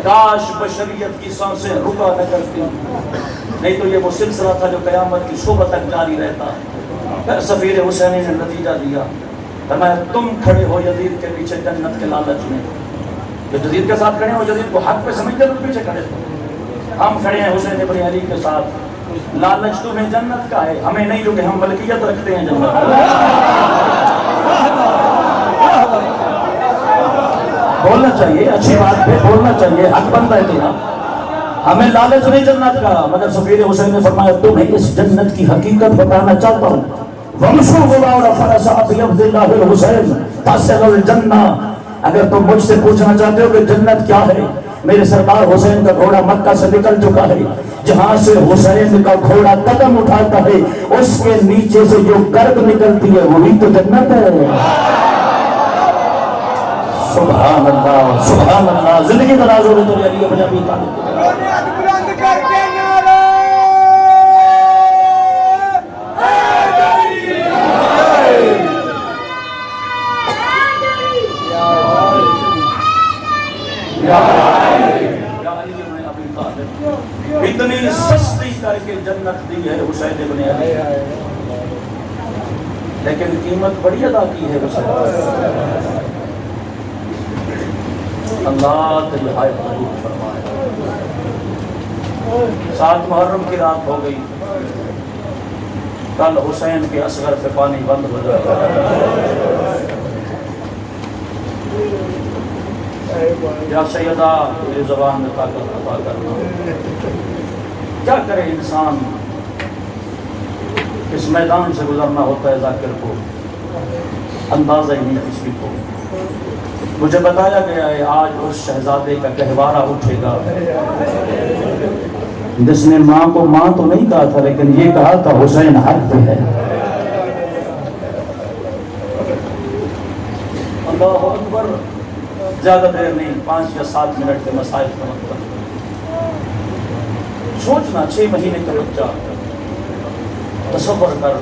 کاش بشریت کی سانسیں رکا نہ کرتی، نہیں تو یہ وہ سلسلہ تھا جو قیامت کی صبح تک جاری رہتا۔ پھر سفیر حسینی نے نتیجہ دیا، فرمایا تم کھڑے ہو یزید کے پیچھے جنت کے لالچ میں، جو یزید کے ساتھ کھڑے ہو یزید کو حق پہ سمجھتے تو پیچھے کھڑے ہو، ہم کھڑے ہیں حسین ابن علی کے ساتھ، لالچ تمہیں جنت کا ہے، ہمیں نہیں، جو کہ ہم ملکیت رکھتے ہیں جنت۔ بولنا چاہیے، اچھی بات پہ بولنا چاہیے، حق بنتا ہے تیرا، ہمیں لالچ نہیں جنت کا، مگر سفیر حسین نے فرمایا تمہیں اس جنت کی حقیقت بتانا چاہتا ہوں۔ وَمْشُوا غُبَارَ فَرَسَ أَبِي عَبْدِ اللَّهِ الْحُسَيْنِ تَصِلُ الْجَنَّةَ، اگر تم مجھ سے پوچھنا چاہتے ہو کہ جنت کیا ہے، میرے سرکار حسین کا گھوڑا مکہ سے نکل چکا ہے، جہاں سے حسین کا گھوڑا قدم اٹھاتا ہے اس کے نیچے سے جو گرد نکلتی ہے وہی تو جنت ہے۔ سبحان اللہ، سبحان اللہ، زندگی دراز ہو تو علی ابن ابی طالب بلند کر کے نعرہ اتنی سستی کر کے جنت دی ہے حسین ابن علی، لیکن قیمت بڑی ادا کی ہے حسین۔ اللہ تجھے قبول فرمائے۔ 7 محرم کی رات ہو گئی، کل حسین کے اصغر پہ پانی بند ہو جائے گا۔ یا سیدہ میری زبان میں طاقت عطا کرنا۔ کیا کرے انسان، اس میدان سے گزرنا ہوتا ہے ذاکر کو، اندازہ ہی نہیں کسی کو۔ مجھے بتایا گیا ہے آج اس شہزادے کا گہوارہ اٹھے گا جس نے ماں کو ماں تو نہیں کہا تھا لیکن یہ کہا تھا حسین حق پہ ہے۔ اللہ اکبر۔ زیادہ دیر نہیں، 5 یا 7 منٹ کے مسائل کا مطلب سوچنا، 6 مہینے کا بچہ، تصور کر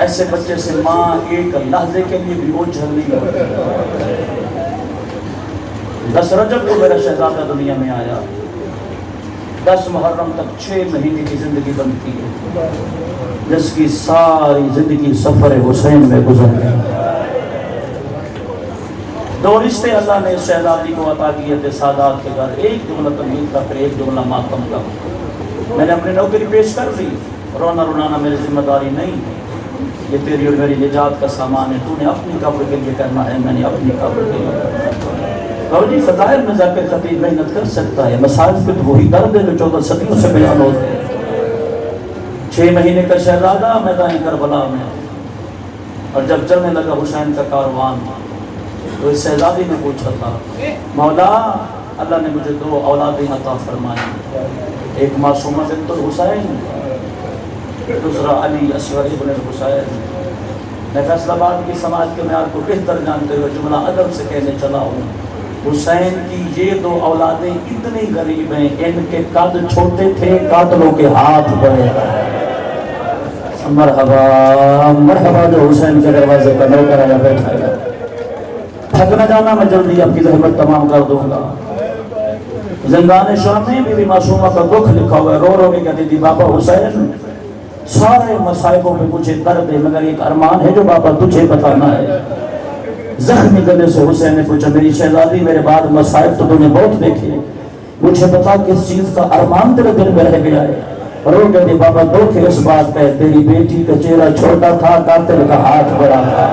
ایسے بچے سے ماں ایک لحظے کے لیے بھی اوجھل نہیں ہوتی۔ 10 رجب کو میرا شہزادہ دنیا میں آیا، 10 محرم تک 6 مہینے کی زندگی بنتی ہے جس کی ساری زندگی سفر حسین میں گزر گئی۔ 2 رشتے اللہ نے اس شہزادی کو عطا کیے تھے سادات کے گھر، ایک جملہ تمہید کا، پھر ایک جملہ ماتم کا۔ میں نے اپنی نوکری پیش کر لی، رونا رونانا میری ذمہ داری نہیں، یہ تیری اور میری نجات کا سامان ہے، تو نے اپنی قبر کے لیے کرنا ہے، میں نے اپنی قبر کے لیے کرنا ہے۔ جی فضائل میں ذاکر خطیب محنت کر سکتا ہے، مسائل پہ تو وہی درد ہے جو 14 صدیوں سے بیان ہوتے ہیں۔ 6 مہینے کا شہزادہ میدان کربلا میں، اور جب چلنے لگا حسین کا کاروان تو اس شہزادی نے پوچھا تھا مولا اللہ نے مجھے 2 اولادیں عطا فرمائی، ایک معصومہ بنت الحسین، دوسرا علی اصغر ابن الحسین۔ میں فیصل آباد کی سماج کے معیار کو بہتر جانتے ہوئے جملہ ادب سے کہنے چلا ہوں، حسین کی یہ 2 اولادیں اتنی غریب ہیں، ان کے قد چھوٹے تھے، قاتلوں کے ہاتھ بڑے۔ مرحبا مرحبا، جو حسین کے دروازے پر نوکر آیا بیٹھا ہے، تھک نہ جانا، میں جلدی آپ کی زحمت تمام کر دوں گا۔ زندان شام میں بی بی معصومہ کا دکھ لکھا ہوا ہے، رو رو کے کہتی تھی بابا حسین سارے مصائبوں میں مجھے درد ہے مگر ایک ارمان ہے جو بابا تجھے بتانا ہے۔ زخمی گلے سے حسین نے پوچھا میری شہزادی میرے بعد مصائب تو تم نے بہت دیکھے، مجھے بتا کس چیز کا ارمان تیرے دل میں رہ گیا ہے۔ رو کہتی بابا دکھ اس بات کا ہے تیری بیٹی کا چہرہ چھوٹا تھا، قاتل کا ہاتھ بڑا تھا۔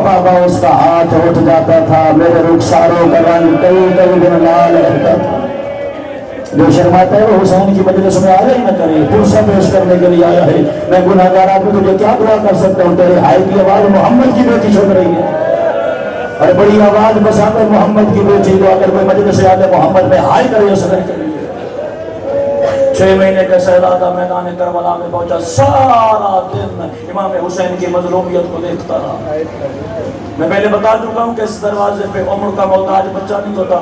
بابا اس کا ہاتھ اٹھ جاتا تھا، میرے رخساروں کا رنگ کئی کئی دن لال رہتا تھا، جو شرماتا ہے وہ حسین کی مجلس میں آیا ہی نہ کرے، پرسہ پیش کرنے کے لیے آیا ہے۔ میں گناہگار آدمی تجھے کیا دعا کر سکتا ہوں؟ تیرے ہائے کی آواز محمد کی بیٹی سن رہی ہے، اور بڑی آواز بسا کر محمد کی بیٹی کو اگر کوئی مجلس آ کے محمد میں ہائے کرے اصغر کے لیے۔ 6 مہینے کا شہزادہ میدان کربلا میں پہنچا، سارا دن امام حسین کی مظلومیت کو دیکھتا رہا۔ میں پہلے بتا چکا ہوں کہ اس دروازے پہ عمر کا محتاج بچہ نہیں ہوتا،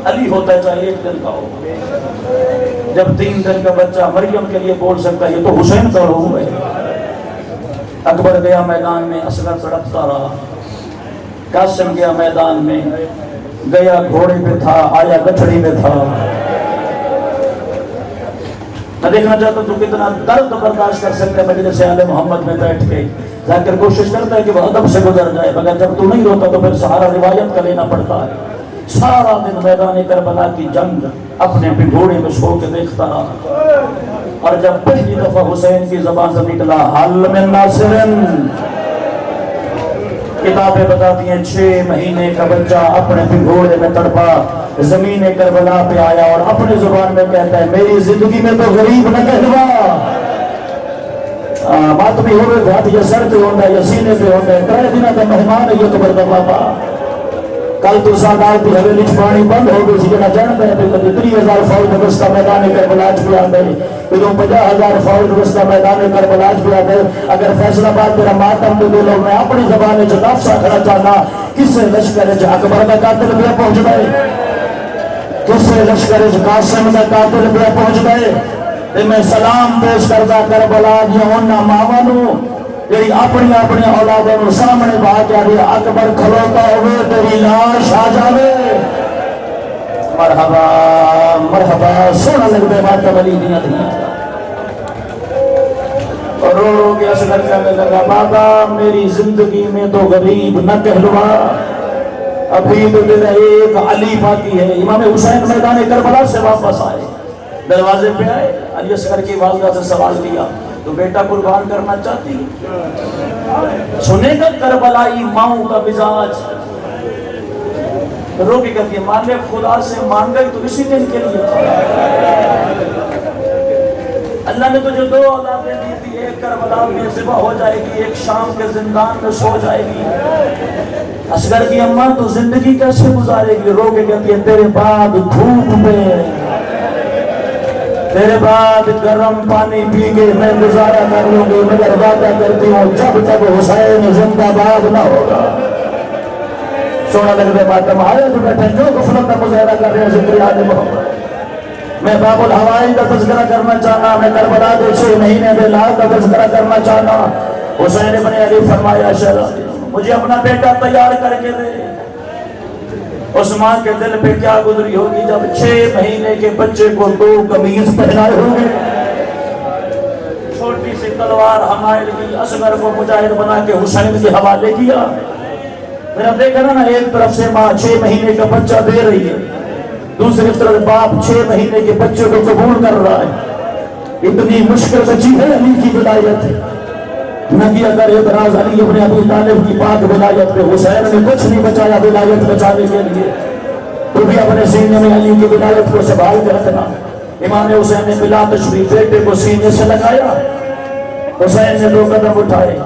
علی ہوتا ہے، چاہے 1 دن کا ہو۔ جب 3 دن کا بچہ مریم کے لیے بول سکتا ہے یہ تو حسین کا روح ہے۔ اکبر گیا میدان میں، اصغر سڑکتا رہا۔ قاسم گیا میدان میں، گیا گھوڑے پہ تھا، آیا گٹھڑی میں تھا۔ میں دیکھنا چاہتا ہوں تو کتنا درد برداشت کر سکتے ہیں مجلس آل محمد میں بیٹھ کے۔ ذاکر کوشش کرتا ہے کہ وہ ادب سے گزر جائے، مگر جب تو نہیں ہوتا تو پھر سہارا روایت کا لینا پڑتا ہے۔ سارا دن میدان کربلا کی جنگ اپنے گھوڑے میں سو کے دیکھتا رہا، اور جب پہلی دفعہ حسین کی زبان سے نکلا حل من ناصرن، کتابیں بتاتی ہیں 6 مہینے کا بچہ اپنے گھوڑے میں تڑپا، زمین کربلا پہ آیا اور اپنی زبان میں کہتا ہے میری زندگی میں تو غریب نہ کہلوا، ماتمی ہوئے بہت یہ سر پہ ہوتا ہے، یہ سینے پہ ہوتا ہے، 3 دنوں کا مہمان ہے یہ قبر کا پاپا۔ کل تو سادات کی حویلی پانی بند ہو گئی سی، جنا جانتا ہے کہ 30,000 فوج رستہ میدان کربلا پہ آ گئے، پھر 50,000 فوج رستہ میدان کربلا پہ آ گئے۔ اگر فیصلہ باد میرا ماتم تو دے لو، میں اپنی زبان سے لفظ آخر چاہنا، کس سے لشکر اکبر کا قاتل پہ پہنچ گئے، کس سے لشکر قاسم کا قاتل پہ پہنچ گئے۔ تے میں سلام پیش کرتا کربلا دیا انہاں ماواں نوں جڑی اپنی اپنی اولاداں نوں سامنے بھا کے آ رہی، اکبر کھلوتا ہوئے تیری لاش آ جاوے، مرحبا مرحبا، سونا لگتا ماتم علی دیاں دھیاں۔ اور رو رو کے اصغر کہنے لگا بابا میری زندگی میں تو غریب نہ کہلوا، ابھی تو تیرا ایک علی باقی ہے۔ امام حسین میدان کربلا سے واپس آئے، دروازے پہ آئے، علی اصغر کی والدہ سے سوال کیا تو بیٹا قربان کرنا چاہتی ہے؟ سنے گا کربلائی ماؤں کا مزاج، رو کے کہتی ہے مانگے خدا سے مانگے تو اسی دن کے لیے تھا، اللہ نے تجھے 2 اولادیں دی تھی، ایک کربلا میں ذبح ہو جائے گی، ایک شام کے زندان میں سو جائے گی۔ اصغر کی اماں تو زندگی کیسے گزارے گی؟ رو کے کہتی ہے تیرے بعد دھوپ میں، تیرے بعد گرم پانی پی کے میں گزارا کر لوں گی، مگر وعدہ کرتی ہوں جب تک حسین زندہ باد نہ ہوگا۔ سونا لگتے ماتم آئے جو بیٹھے جو غفلت کا مظاہرہ کر رہے ہیں ذکر آل محمد۔ میں باب الحوائی کا تذکرہ کرنا چاہنا، میں کربلا کے 6 مہینے بلال کا تذکرہ کرنا چاہنا۔ حسین بن علی فرمایا شہزادی مجھے اپنا بیٹا تیار کر کے دے۔ اس ماں کے دل پہ کیا گزری ہوگی جب 6 مہینے کے بچے کو 2 قمیض پہنائے ہوگے، چھوٹی سی تلوار حمائل کی، اصغر کو مجاہد بنا کے حسین کے حوالے کیا۔ پھر اب دیکھا نا ایک طرف سے ماں 6 مہینے کا بچہ دے رہی ہے، دوسری طرف باپ 6 مہینے کے بچے کو قبول کر رہا ہے۔ اتنی مشکل بچی ہے علی کی ولایت، نہ کیا کر اعتراض علی ابن ابی طالب کی پاک ولایت پہ، حسین نے کچھ نہیں بچایا ولایت بچانے کے لیے، تو بھی اپنے سینے میں علی کی ولایت کو سنبھال کے رکھنا۔ امام حسین نے بلا تشریف بیٹے کو سینے سے لگایا، حسین نے 2 قدم اٹھائے،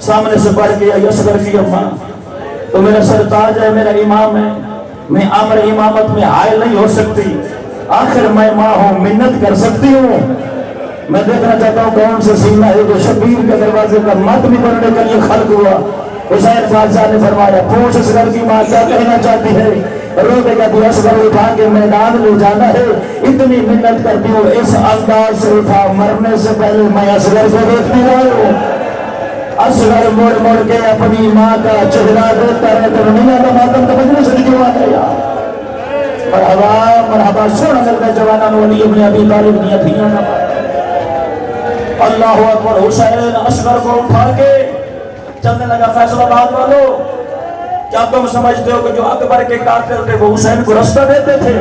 سامنے سے بڑھ کے اصغر کی اماں تو میرا سرتاج ہے، میرا امام ہے، میں امر امامت میں حائل نہیں ہو سکتی، آخر میں ماں ہوں، منت کر سکتی ہوں۔ میں دیکھنا چاہتا ہوں کون سے سینہ ہے جو شبیر کے دروازے کا ماتمی بننے کے لیے خلق ہوا۔ حسین بادشاہ نے فرمایا پوچھ اصغر کی ماں کیا کہنا چاہتی ہے؟ رو کے کہتی اصغر اٹھا کے میدان لے جانا ہے، اتنی منت کرتی ہوں اس انداز سے اٹھا مرنے سے پہلے میں اصغر کو دیکھتی ہوں۔ اصغر مڑ مڑ کے اپنی ماں کا چہرہ دیکھتا رہے تو نہیں کا ماتم تو مجلس سے کیوں آتا ہے یار؟ مرحبا مرحبا، سونا لگتا ہے جوانان علی ابن ابی طالب دیا دھیاں نہ اللہ اکبر۔ حسین اصغر کو اٹھا کے چلنے لگا۔ فیصلہ آباد والو کیا تم سمجھتے ہو کہ جو اکبر کے قاتل تھے وہ حسین کو رستہ دیتے تھے؟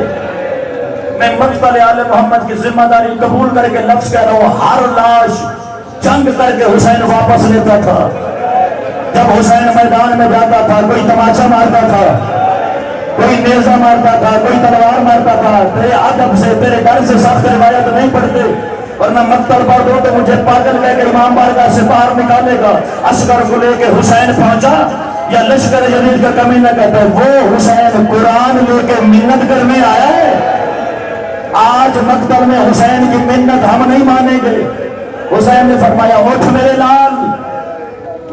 میں مقتل آل محمد کی ذمہ داری قبول کر کے لفظ کہہ رہا ہوں، ہر لاش جنگ کر کے حسین واپس لیتا تھا۔ جب حسین میدان میں جاتا تھا کوئی تماشا مارتا تھا، کوئی کوئی نیزہ مارتا تھا، کوئی تلوار مارتا تھا، تیرے ادب سے تیرے ڈر سے سخت روایت نہیں پڑھتے، ورنہ مقتل پڑھ دو تو مجھے پاگل لے کے امام بارگاہ سے باہر نکالے گا۔ اصغر کو لے کے حسین پہنچا یا لشکر یزید کا کمینہ کہتا ہے وہ حسین قرآن لے کے منت کرنے آیا ہے۔ آج مقتل میں حسین کی منت ہم نہیں مانیں گے۔ حسین نے فرمایا اٹھ میرے لال،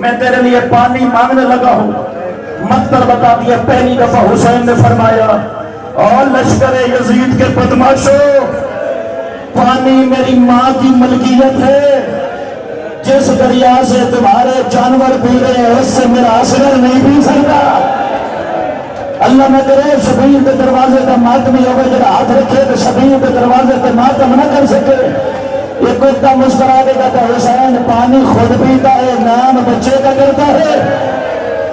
میں تیرے لیے پانی مانگنے لگا ہوں۔ مقتل بتا دیا پہلی دفعہ حسین نے فرمایا اور لشکر یزید کے بدماشوں، پانی میری ماں کی ملکیت ہے، جس دریا سے تمہارے جانور پی رہے ہیں اس سے میرا اصغر نہیں پی سکتا۔ اللہ نہ کرے شبیر کے دروازے کا ماتمی ہوگا جب ہاتھ رکھے تو شبیر کے دروازے پہ ماتم نہ کر سکے۔ یہ کتا مسکرا کے کہتا ہے حسین پانی خود پیتا ہے، نام بچے کا کرتا ہے۔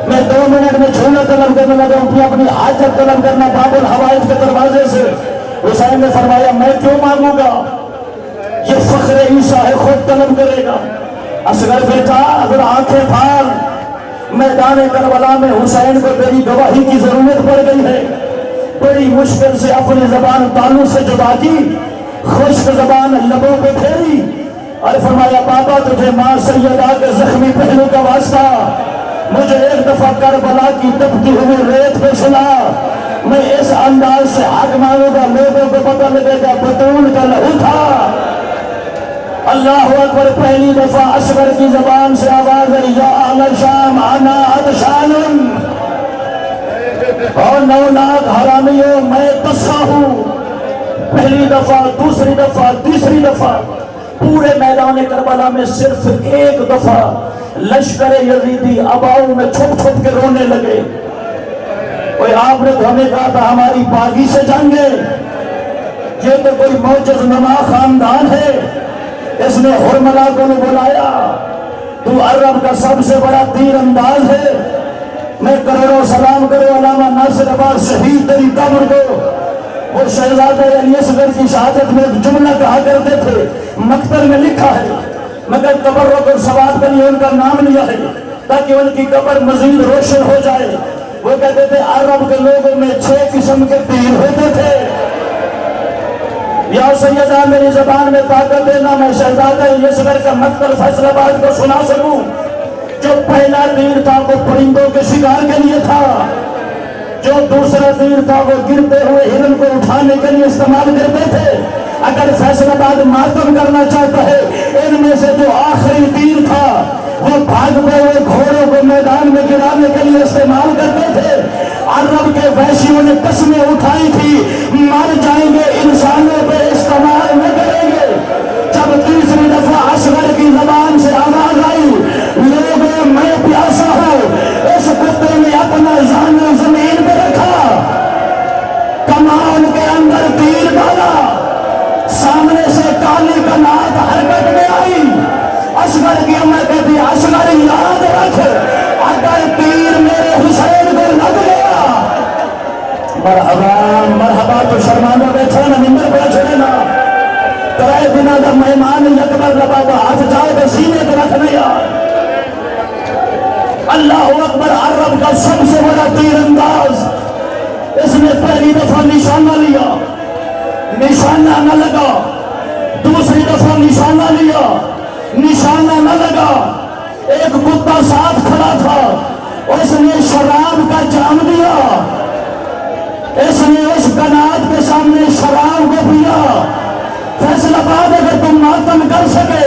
میں 2 منٹ میں جھولا طلب کرنے لگا ہوں، اپنی حاجت طلب کرنا باب الحوائج کے دروازے سے۔ حسین نے فرمایا میں کیوں مانگوں گا، یہ فخر عیسیٰ ہے خود طلب کرے گا۔ اصغر بیٹا اگر آنکھیں پھال، میدان کربلا میں حسین کو تیری گواہی کی ضرورت پڑ گئی ہے۔ بڑی مشکل سے اپنی زبان تالو سے جدا کی، خشک زبان لبوں پہ پھیری اور فرمایا بابا تجھے ماں سیدہ کے زخمی پہلو کا واسطہ، مجھے ایک دفعہ کربلا کی تپتی ہوئی ریت پہ سنا، میں اس انداز سے حق مانگوں گا لوگوں کو پتہ لگے گا بطول کا لہو تھا۔ اللہ اکبر، پہلی دفعہ اصغر کی زبان سے آواز ہے یا اہل شام انا عطشان، اور 9 لاکھ حرامیوں میں تسا ہوں۔ پہلی دفعہ، دوسری دفعہ، تیسری دفعہ، پورے میدان کربلا میں صرف ایک دفعہ لشکر یزیدی اباؤں میں چھپ چھپ کے رونے لگے۔ کوئی آپ نے تو ہمیں کہا تھا ہماری باغی سے جنگ ہے، یہ تو کوئی معجز نما خاندان ہے، اس نے حرملہ کو بلایا، تو عرب کا سب سے بڑا تیر انداز ہے۔ میں کروڑوں سلام کرو علامہ ناصر عباس شہید تیری قبر کو۔ وہ شہزادہ علی اصغر کی شہادت میں ایک جملہ کہا کرتے تھے، مقتل میں لکھا ہے مگر تبرک اور ثواب کے لیے ان کا نام لیا ہے تاکہ ان کی قبر مزید روشن ہو جائے۔ وہ کہتے تھے عرب کے لوگوں میں 6 قسم کے تیر ہوتے تھے۔ یا سیدہ میری زبان میں طاقت دینا، میں شہزادہ علی اصغر کا مقتل فیصل آباد کو سنا سکوں۔ جو پہلا تیر تھا وہ پرندوں کے شکار کے لیے تھا، جو دوسرا تیر تھا وہ گرتے ہوئے ہرن کو اٹھانے کے لیے استعمال کرتے تھے۔ اگر فیصل آباد ماتم کرنا چاہتا ہے، ان میں سے جو آخری تیر تھا وہ بھاگتے ہوئے گھوڑوں کو میدان میں گرانے کے لیے استعمال کرتے تھے۔ عرب کے وحشیوں نے قسمیں اٹھائی تھی مر جائیں گے انسانوں پہ استعمال نہ کریں گے۔ جب تیسری دفعہ اصغر کی زبان سے آواز آئی لوگوں میں پیاسا ہوں، اس کتے نے اپنا زانو زمین پہ رکھا، کمان کے اندر تیر ڈالا، سامنے سے کالی کنات حرکت میں آئی۔ اصغر کی امر کہتی اصغر یاد رکھ اگر تیر میرے حسین کو لگ گیا، مرحبا مرحبا، تو شرمانا بیٹھا نا نمبر پہ چھڑے نا، 3 دنوں کا مہمان یکبر لبابا ہاتھ جائے تو سینے پہ رکھنے یار۔ اللہ اکبر، عرب کا سب سے بڑا تیر انداز، اس نے پہلی دفعہ نشانہ لیا، نشانہ نہ لگا، دوسری دفعہ نشانہ لیا، نشانہ نہ لگا، ایک کتا ساتھ کھڑا تھا، اس نے شراب کا جام دیا، اس نے اس کنات کے سامنے شراب کو پیا۔ فیصل آباد اگر تم ماتم کر سکے،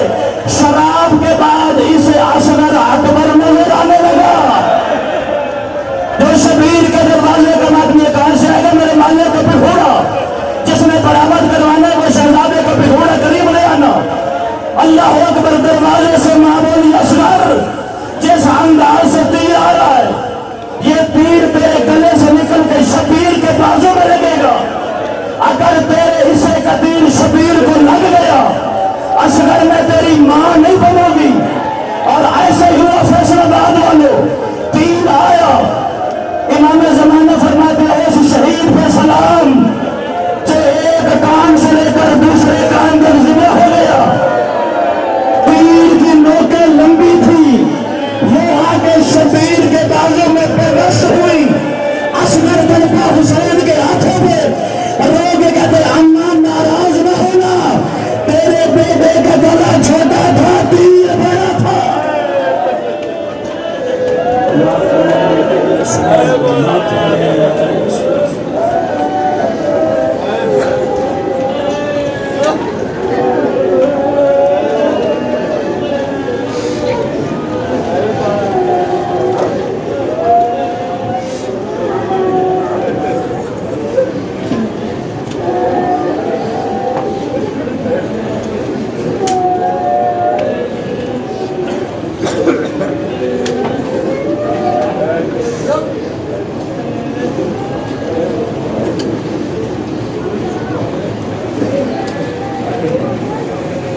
شراب کے بعد اسے اصغر اکبر نظر آنے لگا۔ جو شبیر کے دروازے کا ماتمی کہاں سے آئے گا، میرے مالے کو پھوڑا، جس نے برآمد کروانا ہے وہ شہزادے کو پھوڑا، قریب لے آنا۔ اللہ اکبر، دروازے سے معمولی اصغر جس انداز سے تیر آ رہا ہے، یہ تیر تیرے گلے سے نکل کے شبیر کے بازو میں لگے گا۔ اگر تیرے